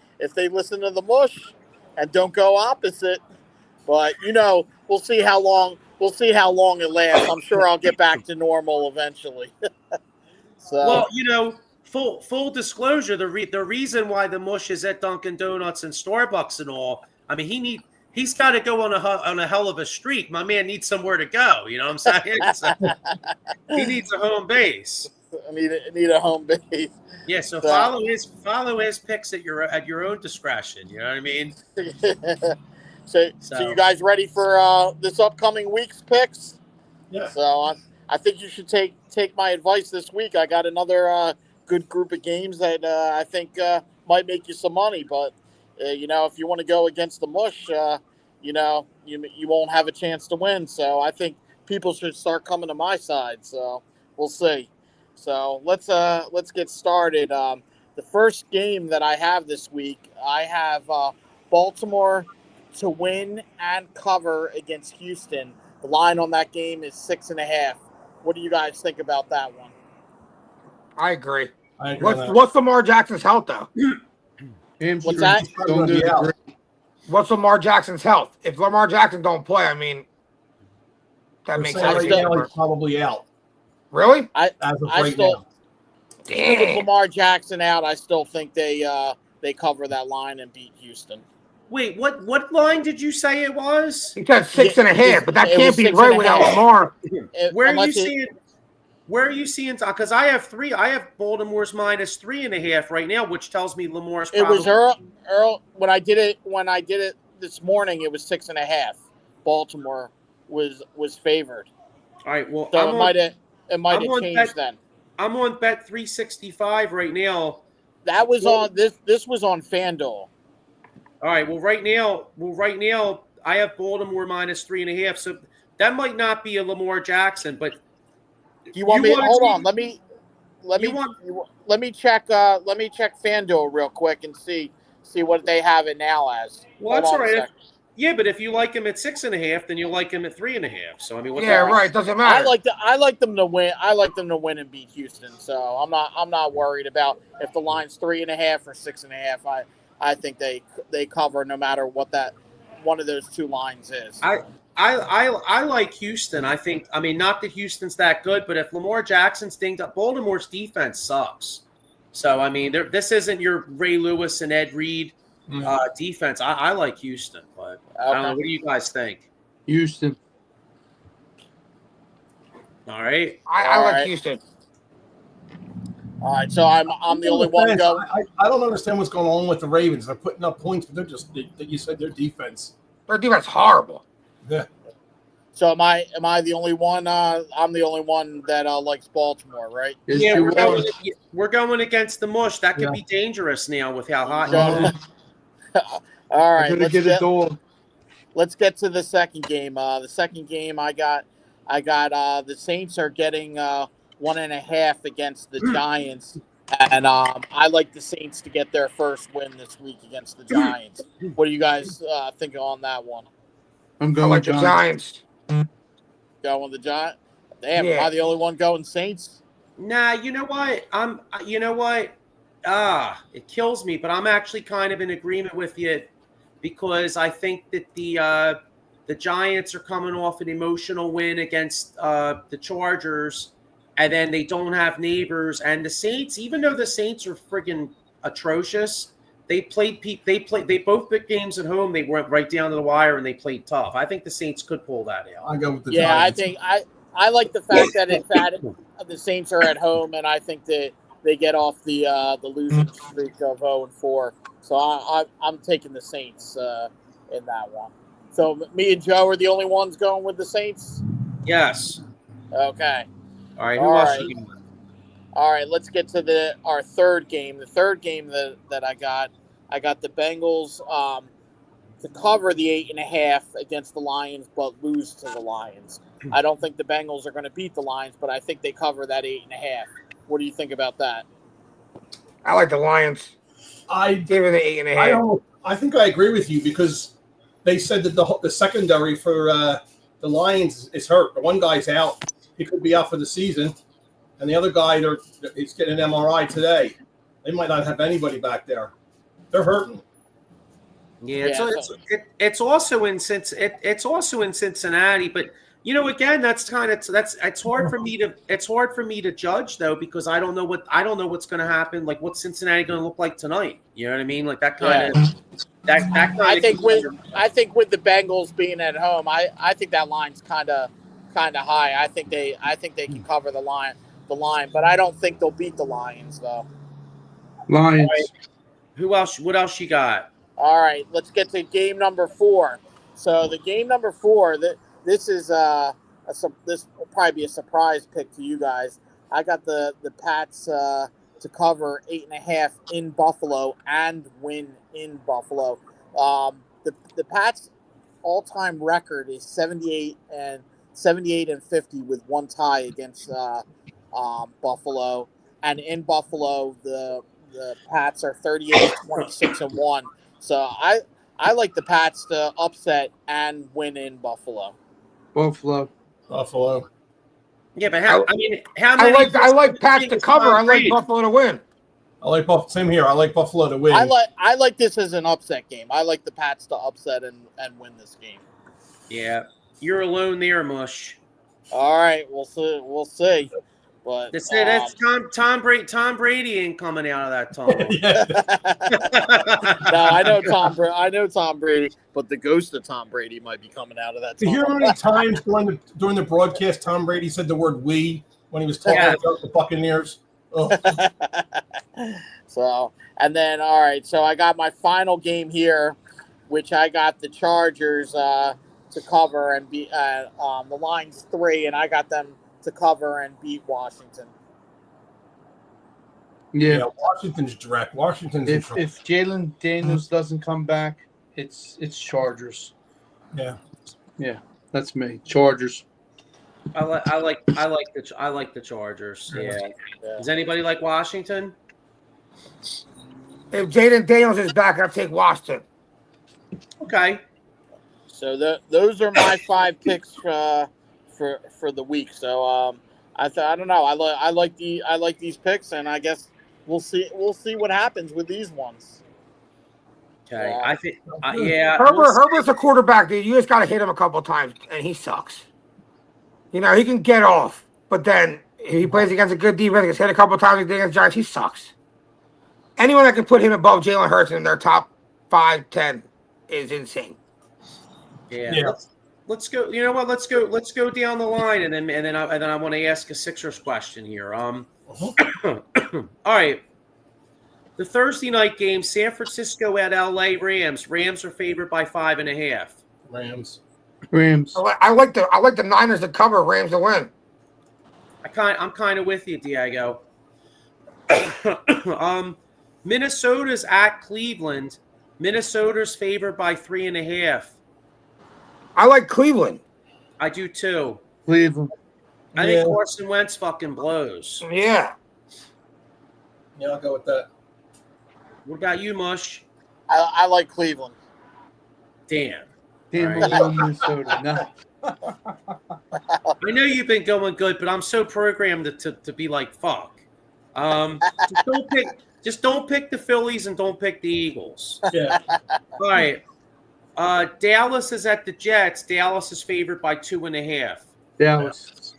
listen to the mush and don't go opposite. But we'll see how long it lasts. I'm sure I'll get back to normal eventually. So Well, full disclosure, the reason why the mush is at Dunkin' Donuts and Starbucks and all, I mean, he's got to go on a hell of a streak. My man needs somewhere to go. You know what I'm saying? So, he needs a home base. I need a home base. Yeah, so follow his picks at your own discretion. You know what I mean? So you guys ready for this upcoming week's picks? Yeah. So I think you should take my advice this week. I got another good group of games that I think might make you some money. But if you want to go against the mush, you won't have a chance to win. So I think people should start coming to my side. So we'll see. So let's get started. The first game that I have this week, I have Baltimore to win and cover against Houston. The line on that game is 6.5. What do you guys think about that one? I agree. I agree on that. What's Lamar Jackson's health though? What's that? Don't do Yeah. the great. What's Lamar Jackson's health? If Lamar Jackson don't play, I mean, that They're makes saying sense. right now he's probably out Really? as of right now. With Damn. Lamar Jackson out, I still think they cover that line and beat Houston. Wait, what line did you say it was? He said 6.5, but that It can't was be 6.5. right without Lamar. Where are you Unless seeing? Where are you seeing? Because I have 3. I have Baltimore's minus 3.5 right now, which tells me Lamar's. It was probably- Earl when I did it this morning. It was 6.5. Baltimore was favored, All right. Well, so it might have I'm on changed then. I'm on bet 365 right now. That was on this was on FanDuel. All right. Well, right now, I have Baltimore minus 3.5. So that might not be a Lamar Jackson, but Do you want me? wanna Hold see- on. Let me check. Let me check FanDuel real quick and see what they have it now as. Well, Hold that's on all a right. sec. Yeah, but if you like him at 6.5, then you'll like him at 3.5. So I mean, what's Yeah, that? right. Doesn't I matter. like them to win. I like them to win and beat Houston. So I'm not worried about if the line's 3.5 or 6.5. I think they cover no matter what that one of those two lines is. I like Houston. I mean, not that Houston's that good, but if Lamar Jackson's dinged up, Baltimore's defense sucks. So I mean, this isn't your Ray Lewis and Ed Reed defense. I like Houston, but I don't know. What do you guys think? Houston. All right. I All like right. Houston. All right, so I'm the only one going. I don't understand what's going on with the Ravens. They're putting up points, but they're just you said their defense. Their defense horrible. Yeah. So am I the only one? I'm the only one that likes Baltimore, right? There's Yeah, two we're going against the mush. That could Yeah. be dangerous now with how hot. All right, I'm gonna get a dog. let's get to the second game. The second game, I got the Saints are getting 1.5 against the Giants, and I like the Saints to get their first win this week against the Giants. What do you guys think on that one? I'm I going like the Giants. Giants. Going with the Giants? Damn, Yeah. am I the only one going Saints? Nah, you know what? You know what? It kills me, but I'm actually kind of in agreement with you because I think that the Giants are coming off an emotional win against the Chargers, and then they don't have neighbors. And the Saints, even though the Saints are friggin' atrocious, they both big games at home. They went right down to the wire and they played tough. I think the Saints could pull that out. I go with the Yeah, Giants. I think I like the fact that the Saints are at home, and I think that they get off the losing streak of 0-4. So I'm taking the Saints in that one. So me and Joe are the only ones going with the Saints. Yes. Okay. All right. Who All else right. you got? All right, let's get to our third game. The third game that I got the Bengals to cover the 8.5 against the Lions, but lose to the Lions. I don't think the Bengals are going to beat the Lions, but I think they cover that 8.5. What do you think about that? I like the Lions. I Give it an 8.5. I think I agree with you because they said that the secondary for the Lions is hurt. The one guy's out; he could be out for the season, and the other guy he's getting an MRI today. They might not have anybody back there. They're hurting. Yeah, Yeah, it's also in Cincinnati, but you know, again, it's hard for me to judge though because I don't know what's going to happen. Like, what's Cincinnati going to look like tonight? You know what I mean? Like that kind of I think with the Bengals being at home, I think that line's kind of high. I think they can cover the line, but I don't think they'll beat the Lions though. Lions. Who else? What else you got? All right, let's get to game number 4. So the game number 4, this is this will probably be a surprise pick to you guys. I got the Pats to to cover 8.5 in Buffalo and win in Buffalo. The Pats' all-time record is 78 and 50 with one tie against Buffalo, and in Buffalo the Pats are 38, 26 and 1. So I like the Pats to upset and win in Buffalo. Buffalo. Yeah, but I how many? I like Pats to cover. Tom I like Brady? Buffalo to win. I like Buffalo. Same here. I like Buffalo to win. I like this as an upset game. I like the Pats to upset and win this game. Yeah, you're alone there, Mush. All right, we'll see. We'll see. But That's it. That's Tom Brady. Tom Brady ain't coming out of that tunnel. Yeah. No, I know Tom Brady, but the ghost of Tom Brady might be coming out of that Do you hear how tunnel. many times during the broadcast Tom Brady said the word "we" when he was talking Yeah. about the Buccaneers? Oh. So, and then all right, so I got my final game here, which I got the Chargers to cover and beat. The line's 3, and I got them to cover and beat Washington. Yeah. Washington's direct. Washington's in trouble. If Jalen Daniels doesn't come back, it's Chargers. Yeah. Yeah, that's me. Chargers. I like the Chargers. Yeah. Does anybody like Washington? If Jaden Daniels is back, I'll take Washington. Okay. So those are my 5 picks for the week. So I don't know. I like these picks, and I guess we'll see what happens with these ones. Okay. Yeah. I think. Yeah. Herbert's a quarterback, dude. You just got to hit him a couple times, and he sucks. You know, he can get off, but then he plays against a good defense, gets hit a couple times against Giants, he sucks. Anyone that can put him above Jalen Hurts in their top 5, 10 is insane. Yeah. Let's go. You know what? Let's go down the line, and then I want to ask a Sixers question here. All right. The Thursday night game, San Francisco at LA Rams. Rams are favored by 5.5. Rams. I like the Niners to cover, Rams to win. I'm kind of with you, Diego. Minnesota's at Cleveland. Minnesota's favored by 3.5. I like Cleveland. I do too. Cleveland. I think Carson Wentz fucking blows. Yeah. Yeah, I'll go with that. What about you, Mush? I like Cleveland. Damn. Damn, All right. Minnesota. No. I know you've been going good, but I'm so programmed to be like, fuck. Just don't pick the Phillies and don't pick the Eagles. Yeah. All right. Dallas is at the Jets. Dallas is favored by 2.5. Dallas.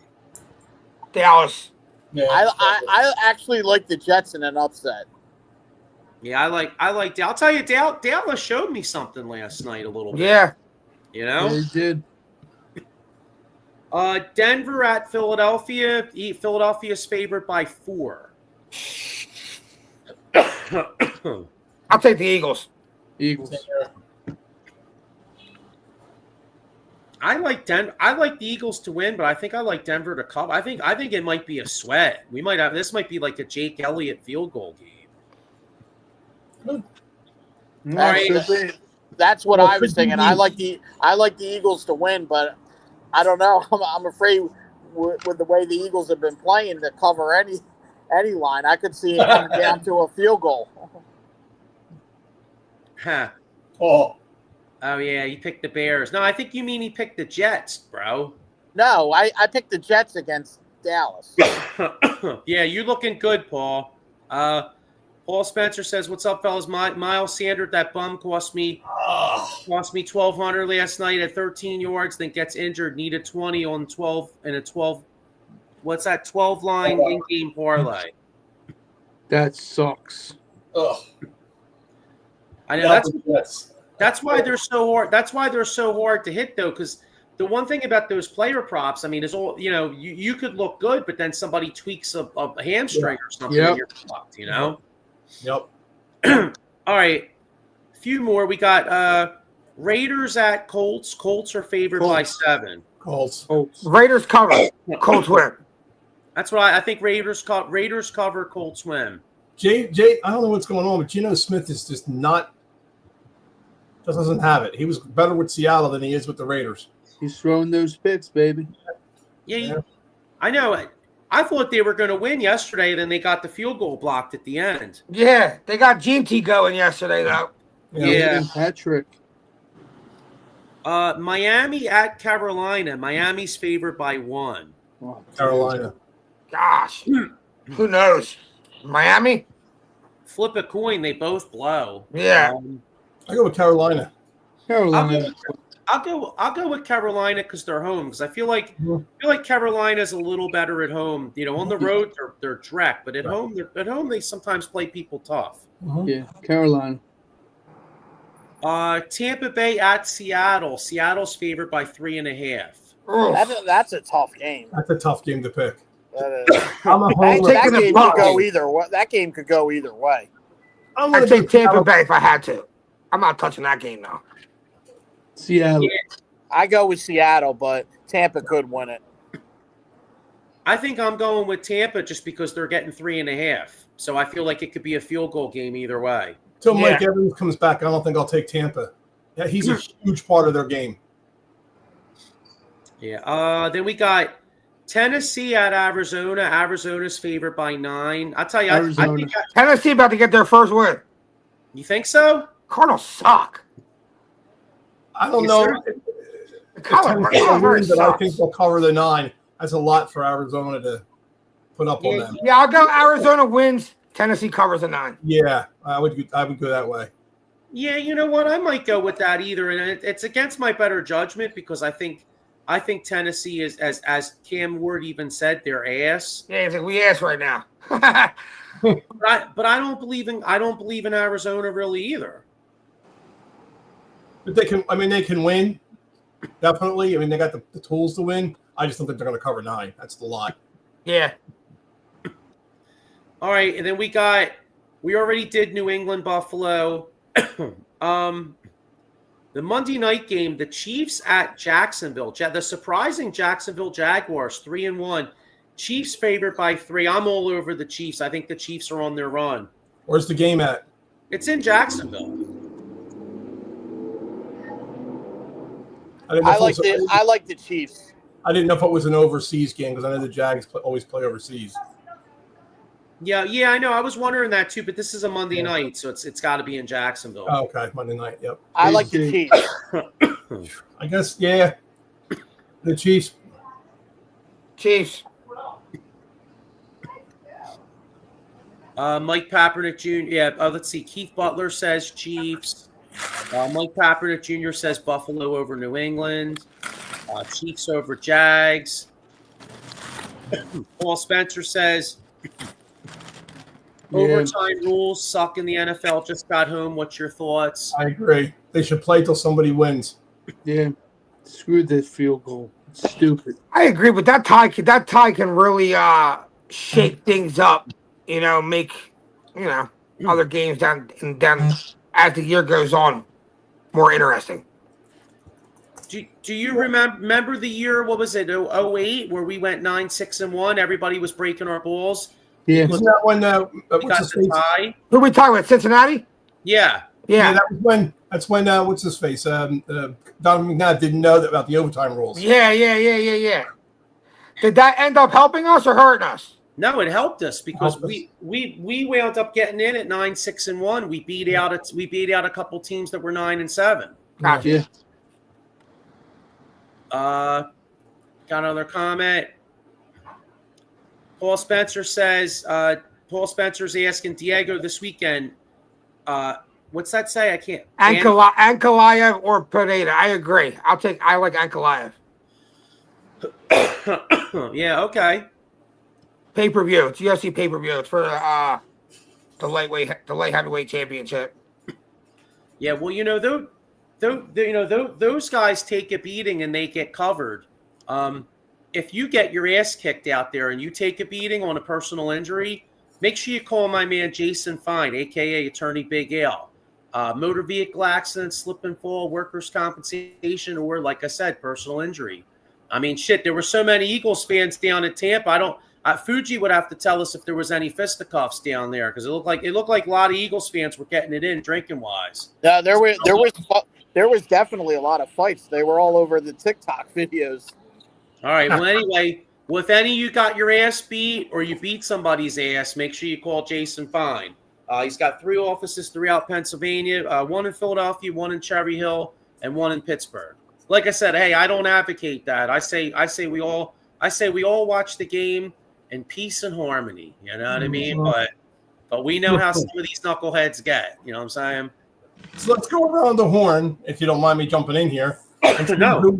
Yeah. I actually like the Jets in an upset. Yeah, I like. I'll tell you, Dallas showed me something last night a little bit. Yeah. You know. They did. Denver at Philadelphia. Philadelphia's favored by 4. I'll take the Eagles. Eagles. I like the Eagles to win, but I think I like Denver to cover. I think it might be a sweat. This might be like a Jake Elliott field goal game. That's what I was thinking. I like the Eagles to win, but I don't know. I'm afraid with the way the Eagles have been playing to cover any line, I could see it coming down to a field goal. Huh. Oh. Oh yeah, he picked the Bears. No, I think you mean he picked the Jets, bro. No, I picked the Jets against Dallas. Yeah, you're looking good, Paul. Paul Spencer says, "What's up, fellas? Miles Sanders, that bum cost me $1,200 last night at 13 yards. Then gets injured. Needed 20 on 12 and a 12. What's that? 12 line in-game parlay. That sucks. Ugh. I know that's why they're so hard. That's why they're so hard to hit, though, because the one thing about those player props, I mean, is all you could look good, but then somebody tweaks a hamstring or something, and you're fucked. You know. Yep. All right. A few more. We got Raiders at Colts. Colts are favored by 7. Colts. Raiders cover. Colts win. That's what I think. Raiders cover. Colts win. Jay, I don't know what's going on, but Geno Smith is just doesn't have it. He was better with Seattle than he is with the Raiders. He's throwing those picks, baby. Yeah, I know it. I thought they were going to win yesterday, then they got the field goal blocked at the end. Yeah, they got GT going yesterday, though. Yeah. Patrick. Miami at Carolina. Miami's favored by 1. Oh, Carolina. Gosh, who knows? Miami? Flip a coin, they both blow. Yeah. I go with Carolina. Carolina. I'll go with Carolina because they're home. Because I feel like Carolina's a little better at home. You know, on the road they're dreck, but at home they sometimes play people tough. Yeah, Carolina. Tampa Bay at Seattle. Seattle's favored by 3.5. That's a tough game. That's a tough game to pick. That game could go either way. I'd take Tampa Bay if I had to. I'm not touching that game now. Seattle. I go with Seattle, but Tampa could win it. I think I'm going with Tampa just because they're getting 3.5. So I feel like it could be a field goal game either way. Until Mike Evans comes back, I don't think I'll take Tampa. Yeah, he's a huge part of their game. Yeah. Then we got Tennessee at Arizona. Arizona's favored by 9. I'll tell you, I think Tennessee about to get their first win. You think so? Cardinals suck. I don't know. But I think they'll cover the 9. That's a lot for Arizona to put up on them. Yeah, I'll go Arizona wins. Tennessee covers the 9. Yeah, I would go that way. Yeah, you know what? I might go with that either, and it's against my better judgment because I think Tennessee is, as Cam Ward even said, they're ass. Yeah, he's like, we ass right now. but I don't believe in Arizona really either. But they can win. Definitely. I mean, they got the tools to win. I just don't think they're going to cover 9. That's the lot. Yeah. All right, and then we already did New England Buffalo. The Monday night game, the Chiefs at Jacksonville. The surprising Jacksonville Jaguars, 3-1. Chiefs favored by 3. I'm all over the Chiefs. I think the Chiefs are on their run. Where's the game at? It's in Jacksonville. I like the Chiefs. I didn't know if it was an overseas game because I know the Jags always play overseas. Yeah, I know. I was wondering that too, but this is a Monday night, so it's got to be in Jacksonville. Oh, okay, Monday night. Yep. I like the Chiefs. I guess, yeah. The Chiefs. Chiefs. Mike Kaepernick Jr. Yeah, let's see. Keith Butler says Chiefs. Mike Kaepernick Jr. says Buffalo over New England. Chiefs over Jags. Paul Spencer says overtime rules suck in the NFL. Just got home. What's your thoughts? I agree. They should play till somebody wins. Yeah. Screw this field goal. It's stupid. I agree, but that tie can really shake things up. You know, make other games down as the year goes on more interesting. Do you remember the year? What was it? 08, where we went 9-6-1. Everybody was breaking our balls. Yeah. Wasn't that when We got the tie. Who are we talking about? Cincinnati? Yeah. Yeah. That's when what's his face? Donovan McNabb didn't know about the overtime rules. Yeah. Did that end up helping us or hurting us? No, it helped us because we wound up getting in at 9-6-1. We beat out a couple teams that were 9-7. Gotcha. Yeah. Got another comment. Paul Spencer says, Paul Spencer's asking Diego this weekend, what's that say? I can't. Ankalaev or Pineda. I agree. I like Ankalaev. Yeah, okay. Pay-per-view. It's UFC pay-per-view. It's for the light heavyweight championship. Yeah, well, those guys take a beating and they get covered. If you get your ass kicked out there and you take a beating on a personal injury, make sure you call my man Jason Fine, a.k.a. Attorney Big Al. Motor vehicle accident, slip and fall, workers' compensation, or, like I said, personal injury. I mean, shit, there were so many Eagles fans down in Tampa. Fuji would have to tell us if there was any fisticuffs down there because it looked like a lot of Eagles fans were getting it in drinking wise. Yeah, there was definitely a lot of fights. They were all over the TikTok videos. All right. Well, anyway, well, if any of you got your ass beat or you beat somebody's ass, make sure you call Jason Fine. He's got 3 offices throughout Pennsylvania, 1 in Philadelphia, 1 in Cherry Hill, and 1 in Pittsburgh. Like I said, hey, I don't advocate that. I say we all watch the game in peace and harmony. You know what I mean? But we know how some of these knuckleheads get. You know what I'm saying? So let's go around the horn, if you don't mind me jumping in here. And see No. who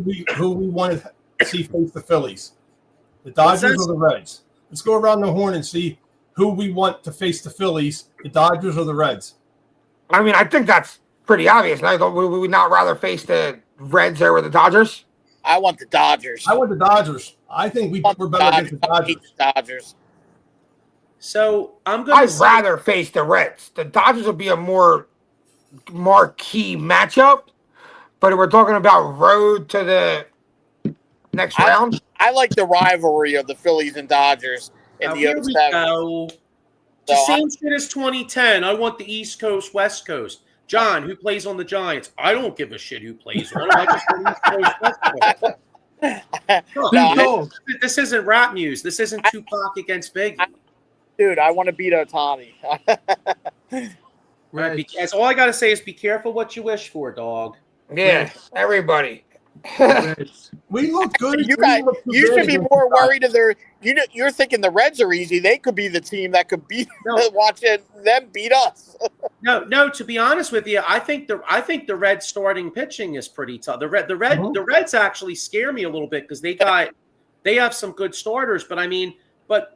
we want to see face the Phillies, the Dodgers or the Reds. Let's go around the horn and see who we want to face the Phillies, the Dodgers or the Reds. I mean, I think that's pretty obvious. Would we not rather face the Reds or the Dodgers? I want the Dodgers. I want the Dodgers. I think we're better against the I hate Dodgers. the Dodgers. So I'm going to I'd rather face the Reds. The Dodgers would be a more marquee matchup. But if we're talking about road to the next round, I like the rivalry of the Phillies and Dodgers in the here we 07. go. The same shit as 2010. I want the East Coast, West Coast. John, who plays on the Giants? I don't give a shit who plays on them. I just want East Coast, West Coast. This isn't rap news. This isn't Tupac against Biggie. Dude, I want to beat Otani. Right, that's all I got to say is be careful what you wish for, dog. yeah, everybody. We look good. You should be more worried if they're. You're thinking the Reds are easy. They could be the team that could beat. Watching them beat us. No. To be honest with you, I think the Reds starting pitching is pretty tough. The Reds actually scare me a little bit because they have some good starters. But both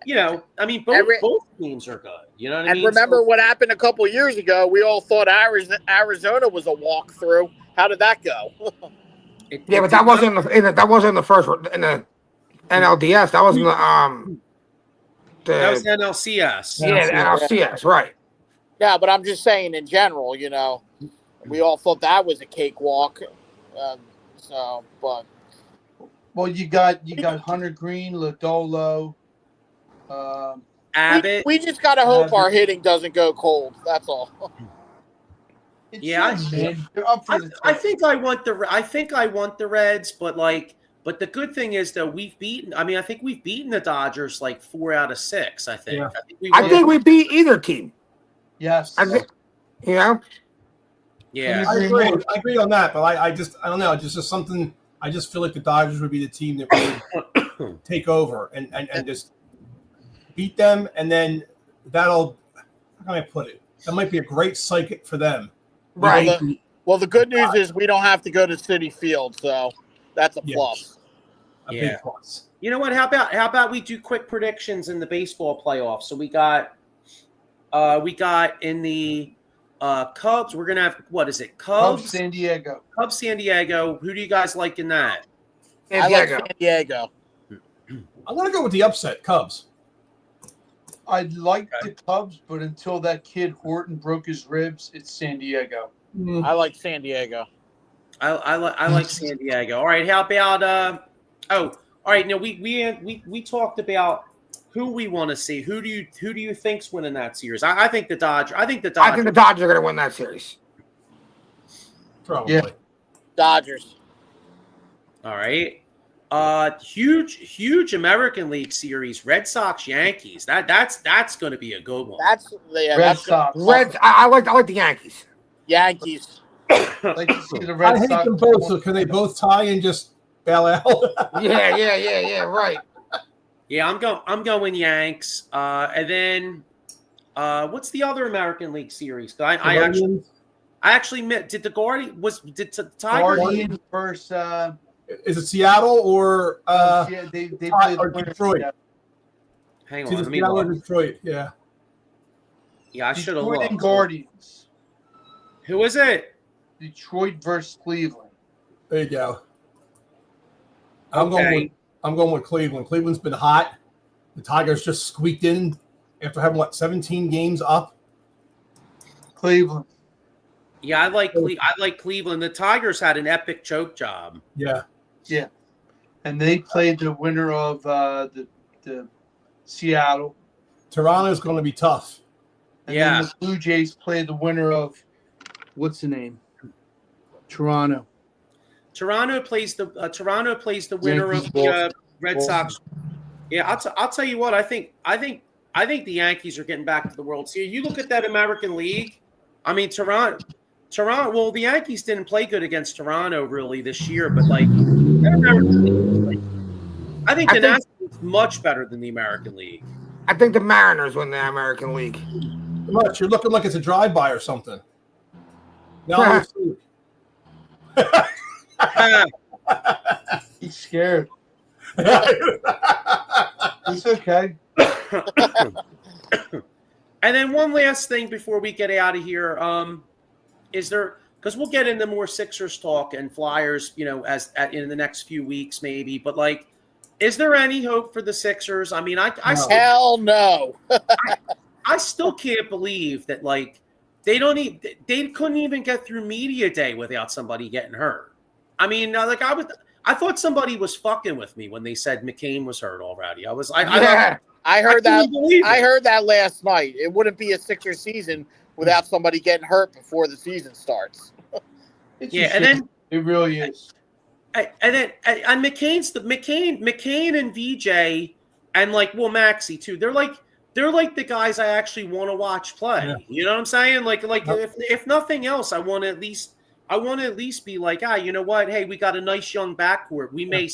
teams are good. You know what I mean? And remember what happened a couple years ago? We all thought Arizona was a walkthrough. How did that go? But that wasn't in the first in the NLDS. That wasn't that was NLCS. Yeah, the NLCS, right? Yeah, but I'm just saying in general, we all thought that was a cakewalk. Well, you got Hunter Green, Lodolo, Abbott. We just gotta hope our hitting doesn't go cold. That's all. Yeah, I think I want the Reds, but the good thing is though I think we've beaten the Dodgers like 4 out of 6. I think. Yeah. I think we beat either team. Yes. I think, Yeah. I agree on that, but I don't know. It's just something. I just feel like the Dodgers would be the team that would take over and just beat them, and then that'll. How can I put it? That might be a great psychic for them. right. Well, the good news is we don't have to go to Citi Field, so that's a plus. A big plus. You know what? How about we do quick predictions in the baseball playoffs? So we got in the Cubs. We're gonna have what is it? Cubs, San Diego. Cubs, San Diego. Who do you guys like in that? I like San Diego. I'm gonna go with the upset, Cubs. I like the Cubs, but until that kid Horton broke his ribs, it's San Diego. I like San Diego. I like San Diego. All right. How about all right. Now we talked about who we want to see. Who do you think's winning that series? I think the Dodgers. I think the Dodgers are going to win that series. Probably. Yeah. Dodgers. All right. Huge American League series. Red Sox Yankees. That's going to be a good one. Red Sox. Reds. I like the Yankees. Yankees. I'd like to see the Red I hate Sox. them both. So can they both tie and just bail out? Yeah. Right. Yeah, I'm going Yanks. And then what's the other American League series? I actually met. Did the Tigers? Guardians versus Is it Seattle or they played or Detroit? Hang It's on, either let me Seattle or look. Detroit. Yeah. Yeah, I should have Detroit looked. and Guardians. Who is it? Detroit versus Cleveland. There you go. Okay. I'm going with Cleveland. Cleveland's been hot. The Tigers just squeaked in after having 17 games up. Cleveland. Yeah, I like Cleveland. The Tigers had an epic choke job. Yeah. And they played the winner of the Seattle. Toronto's going to be tough. And Yeah. then the Blue Jays play the winner of what's the name? Toronto. Toronto plays the winner Yankees, of the Boston. Red Sox. Yeah, I'll tell you what. I think the Yankees are getting back to the World Series. You look at that American League. I mean, Toronto. Well, the Yankees didn't play good against Toronto really this year, but like that American League, like, I think the National is much better than the American League. I think the Mariners win the American League. Much. You're looking like it's a drive-by or something. No, He's scared. It's okay. And then one last thing before we get out of here, is there, because we'll get into more Sixers talk and Flyers, in the next few weeks maybe, but like, is there any hope for the Sixers? I mean, Hell no. I still can't believe that like they couldn't even get through media day without somebody getting hurt. I mean, like I thought somebody was fucking with me when they said McCain was hurt already. I heard that. I heard that last night. It wouldn't be a Sixers season without somebody getting hurt before the season starts. And then it really is. And McCain and VJ and like Maxey too. They're like the guys I actually want to watch play. Yeah. You know what I'm saying? Like if nothing else, I want to at least be like, you know what? Hey, we got a nice young backcourt. We may,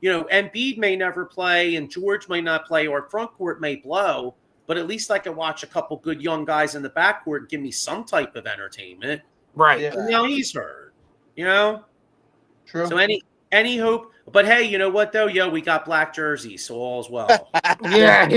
Embiid may never play and George may not play, or front court may blow, but at least I can watch a couple good young guys in the backcourt and give me some type of entertainment. Right. Yeah. Now he's hurt. True. So any hope? But hey, you know what though? We got black jerseys, so all's well. Yeah.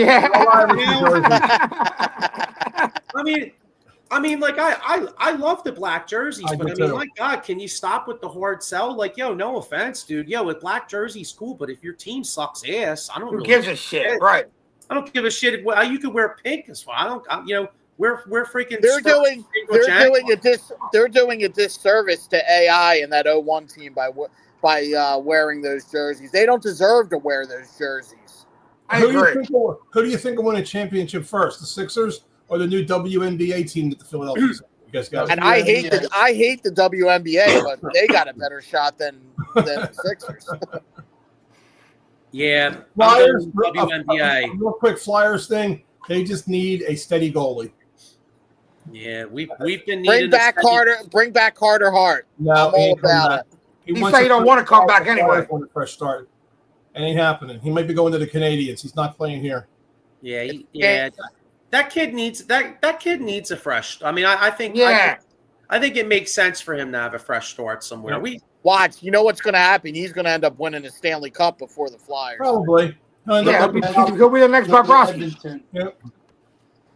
I mean, like I love the black jerseys, but I mean, my God, can you stop with the hard sell? Like, no offense, dude. With black jerseys, cool, but if your team sucks ass, I don't. Who really gives a shit, right? I don't give a shit. You could wear pink as well. We're freaking. They're doing a disservice to AI and that 01 team by wearing those jerseys. They don't deserve to wear those jerseys. Who do you think will win a championship first, the Sixers or the new WNBA team that the Philadelphia? You guys got. And I hate the WNBA, but they got a better shot than the Sixers. Yeah, Flyers. WNBA. Real quick, Flyers thing. They just need a steady goalie. Yeah, we've been Bring needing back Carter Hart. No, I'm all about it. He said he don't want to come back anyway. Want a fresh start. It ain't happening. He might be going to the Canadians. He's not playing here. Yeah. That kid needs a fresh. I mean, I think it makes sense for him to have a fresh start somewhere. Yeah. Watch. You know what's going to happen? He's going to end up winning the Stanley Cup before the Flyers. Probably. He'll be the next Bobrovsky. Yep.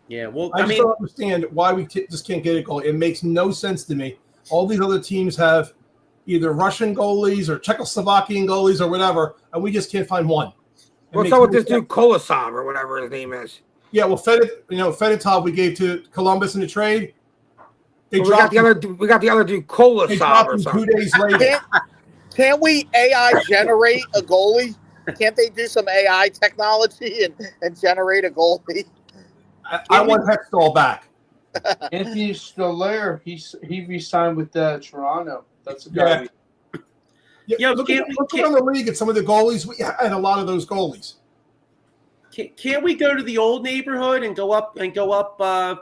Yeah, well, I just don't understand why we just can't get a goalie. It makes no sense to me. All these other teams have either Russian goalies or Czechoslovakian goalies or whatever, and we just can't find one. What's up with this dude Kolosov or whatever his name is? Yeah, well, Fedotov we gave to Columbus in the trade. We got the other dude Kolosov or something. 2 days later. Can't we AI generate a goalie? Can't they do some AI technology and generate a goalie? I want Hextall back. Anthony Stoller, he re-signed with Toronto. That's a guy. Yeah, look around the league at some of the goalies. We had a lot of those goalies. Can't we go to the old neighborhood and go up Philmont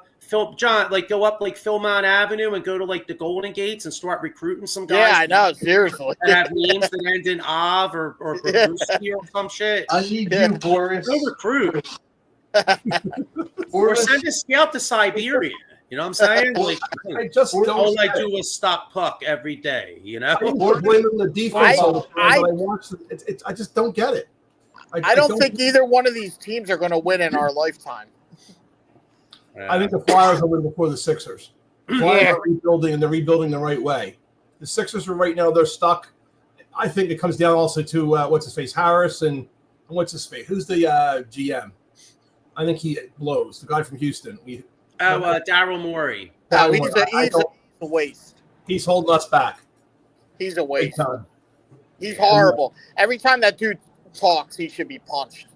Avenue and go to like the Golden Gates and start recruiting some guys? Yeah, I know, seriously. That have names that end in Av or Bruski or some shit. I need you, Boris. Go recruit. Or send a scout to Siberia. You know what I'm saying? Like, all I do is stop puck every day. We're blaming the defense all the time, but I watch it. I just don't get it. I don't think either one of these teams are going to win in our lifetime. I think the Flyers will win before the Sixers. The Flyers are rebuilding, and they're rebuilding the right way. The Sixers are right now, they're stuck. I think it comes down also to what's his face, Harris, and what's his face? Who's the GM? I think he blows. The guy from Houston. Daryl Morey. No, he's a waste. He's holding us back. He's a waste. He's horrible. Every time that dude talks, he should be punched.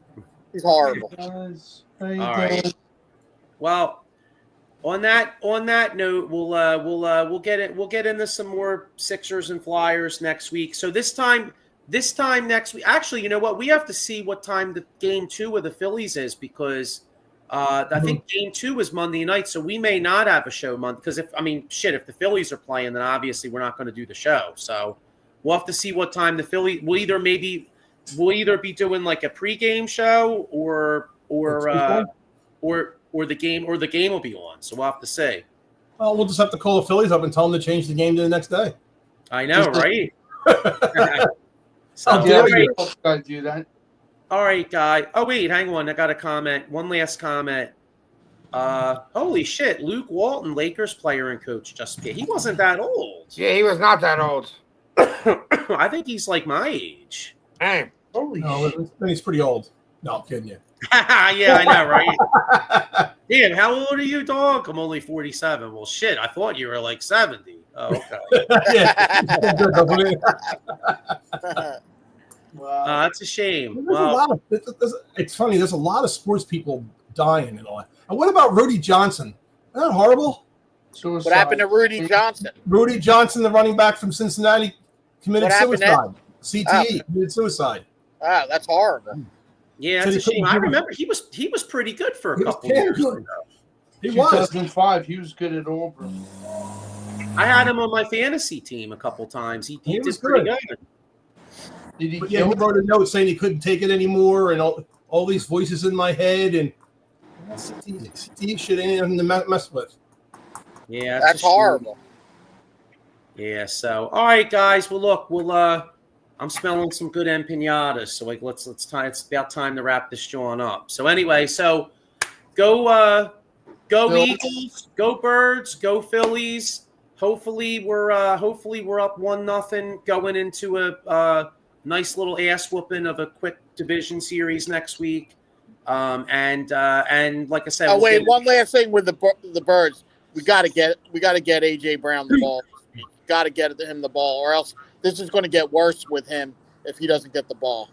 He's horrible. Guys, how you All doing? right. Well, on that note, we'll get into some more Sixers and Flyers next week. So this time next week, actually, you know what? We have to see what time the game 2 of the Phillies is, because I think game 2 is Monday night, so we may not have a show Monday. Because if the Phillies are playing, then obviously we're not going to do the show. So we'll have to see what time the Phillies. We'll either be doing like a pregame show or the game will be on. So we'll have to see. Well, we'll just have to call the Phillies up and tell them to change the game to the next day. I know, right? So, How dare all right. you. Guys do that. All right, guy. Oh, wait, hang on. I got a comment. One last comment. Holy shit. Luke Walton, Lakers player and coach, he wasn't that old. Yeah, he was not that old. I think he's like my age. Hey, Holy No, shit. then he's pretty old. No, I'm kidding you. Yeah, I know, right? Damn, how old are you, dog? I'm only 47. Well, shit, I thought you were like 70. Oh, okay. Yeah. Wow. That's a shame. There's a lot of, it's funny. There's a lot of sports people dying and all that. And what about Rudy Johnson? Isn't that horrible? Suicide. What happened to Rudy Johnson? Rudy Johnson, the running back from Cincinnati, committed What happened suicide. CTE, committed suicide. Ah, that's horrible. Yeah, So that's a he shame. couldn't I do it. remember he was pretty good for a He was couple years. good. He was. 2005, he was good at Auburn. I had him on my fantasy team a couple times. He He was did pretty good. good. Did he But yeah, kill he it? wrote a note saying he couldn't take it anymore, and all these voices in my head, and CTE shit ain't nothing to mess with. Yeah, That's a shame. horrible. Yeah. So, all right, guys. Well, look, I'm smelling some good empanadas. So, like, let's tie. It's about time to wrap this joint up. So, anyway, go Phillies. Eagles, go Birds, go Phillies. Hopefully we're up 1-0 going into a nice little ass whooping of a quick division series next week. And like I said, Oh wait, one last thing with the Birds. We got to get AJ Brown the ball. Got to get him the ball, or else this is going to get worse with him if he doesn't get the ball.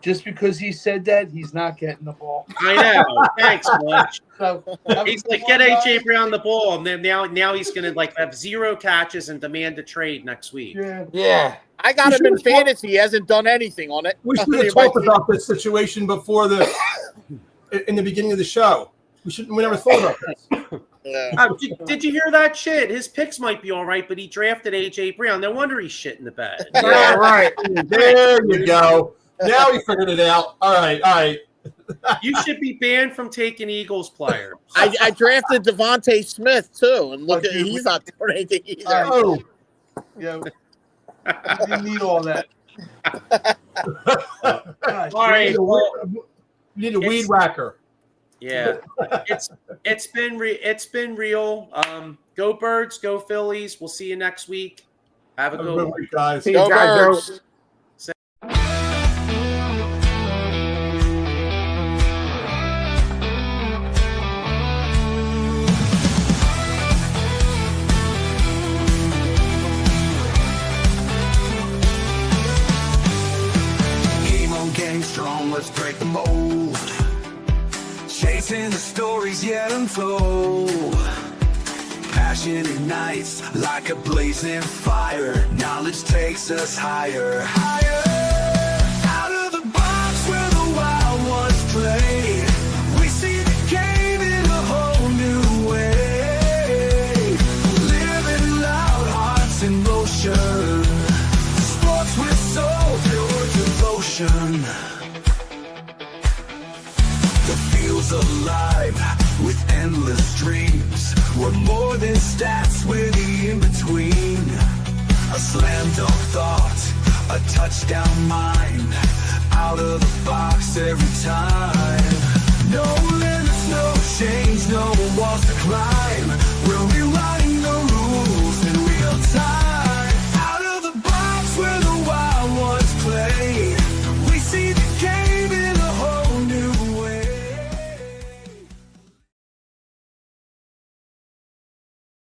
Just because he said that, he's not getting the ball. I know. Thanks, Mush. So He's like, get AJ Brown the ball, and then now he's gonna like have 0 catches and demand a trade next week. Yeah. yeah. I got We him in should've talked- fantasy. He hasn't done anything on it. We should have talked about this situation before in the beginning of the show. We never thought about this. Yeah. Did you hear that shit? His picks might be all right, but he drafted AJ Brown. No wonder he's shit in the bed. Yeah, right. There you go. Now he figured it out. All right. You should be banned from taking Eagles players. I drafted Devontae Smith too, and look at he's not doing anything either. Oh, Yeah. I didn't need all that. Gosh, All right. you need a weed whacker. Yeah, it's been real. Go Birds, go Phillies. We'll see you next week. Have a Have a good good one. week, guys. See Go you guys. Birds. Game on game strong, let's break the mold. Chasing the stories yet untold. Passion ignites like a blazing fire. Knowledge takes us higher, higher. Out of the box where the wild ones play. We see the game in a whole new way. Living loud, hearts in motion. Sports with soul, pure devotion. The field's alive with endless dreams. We're more than stats, we're the in-between. A slam dunk thought, a touchdown mind. Out of the box every time. No limits, no change, no walls to climb. We'll be right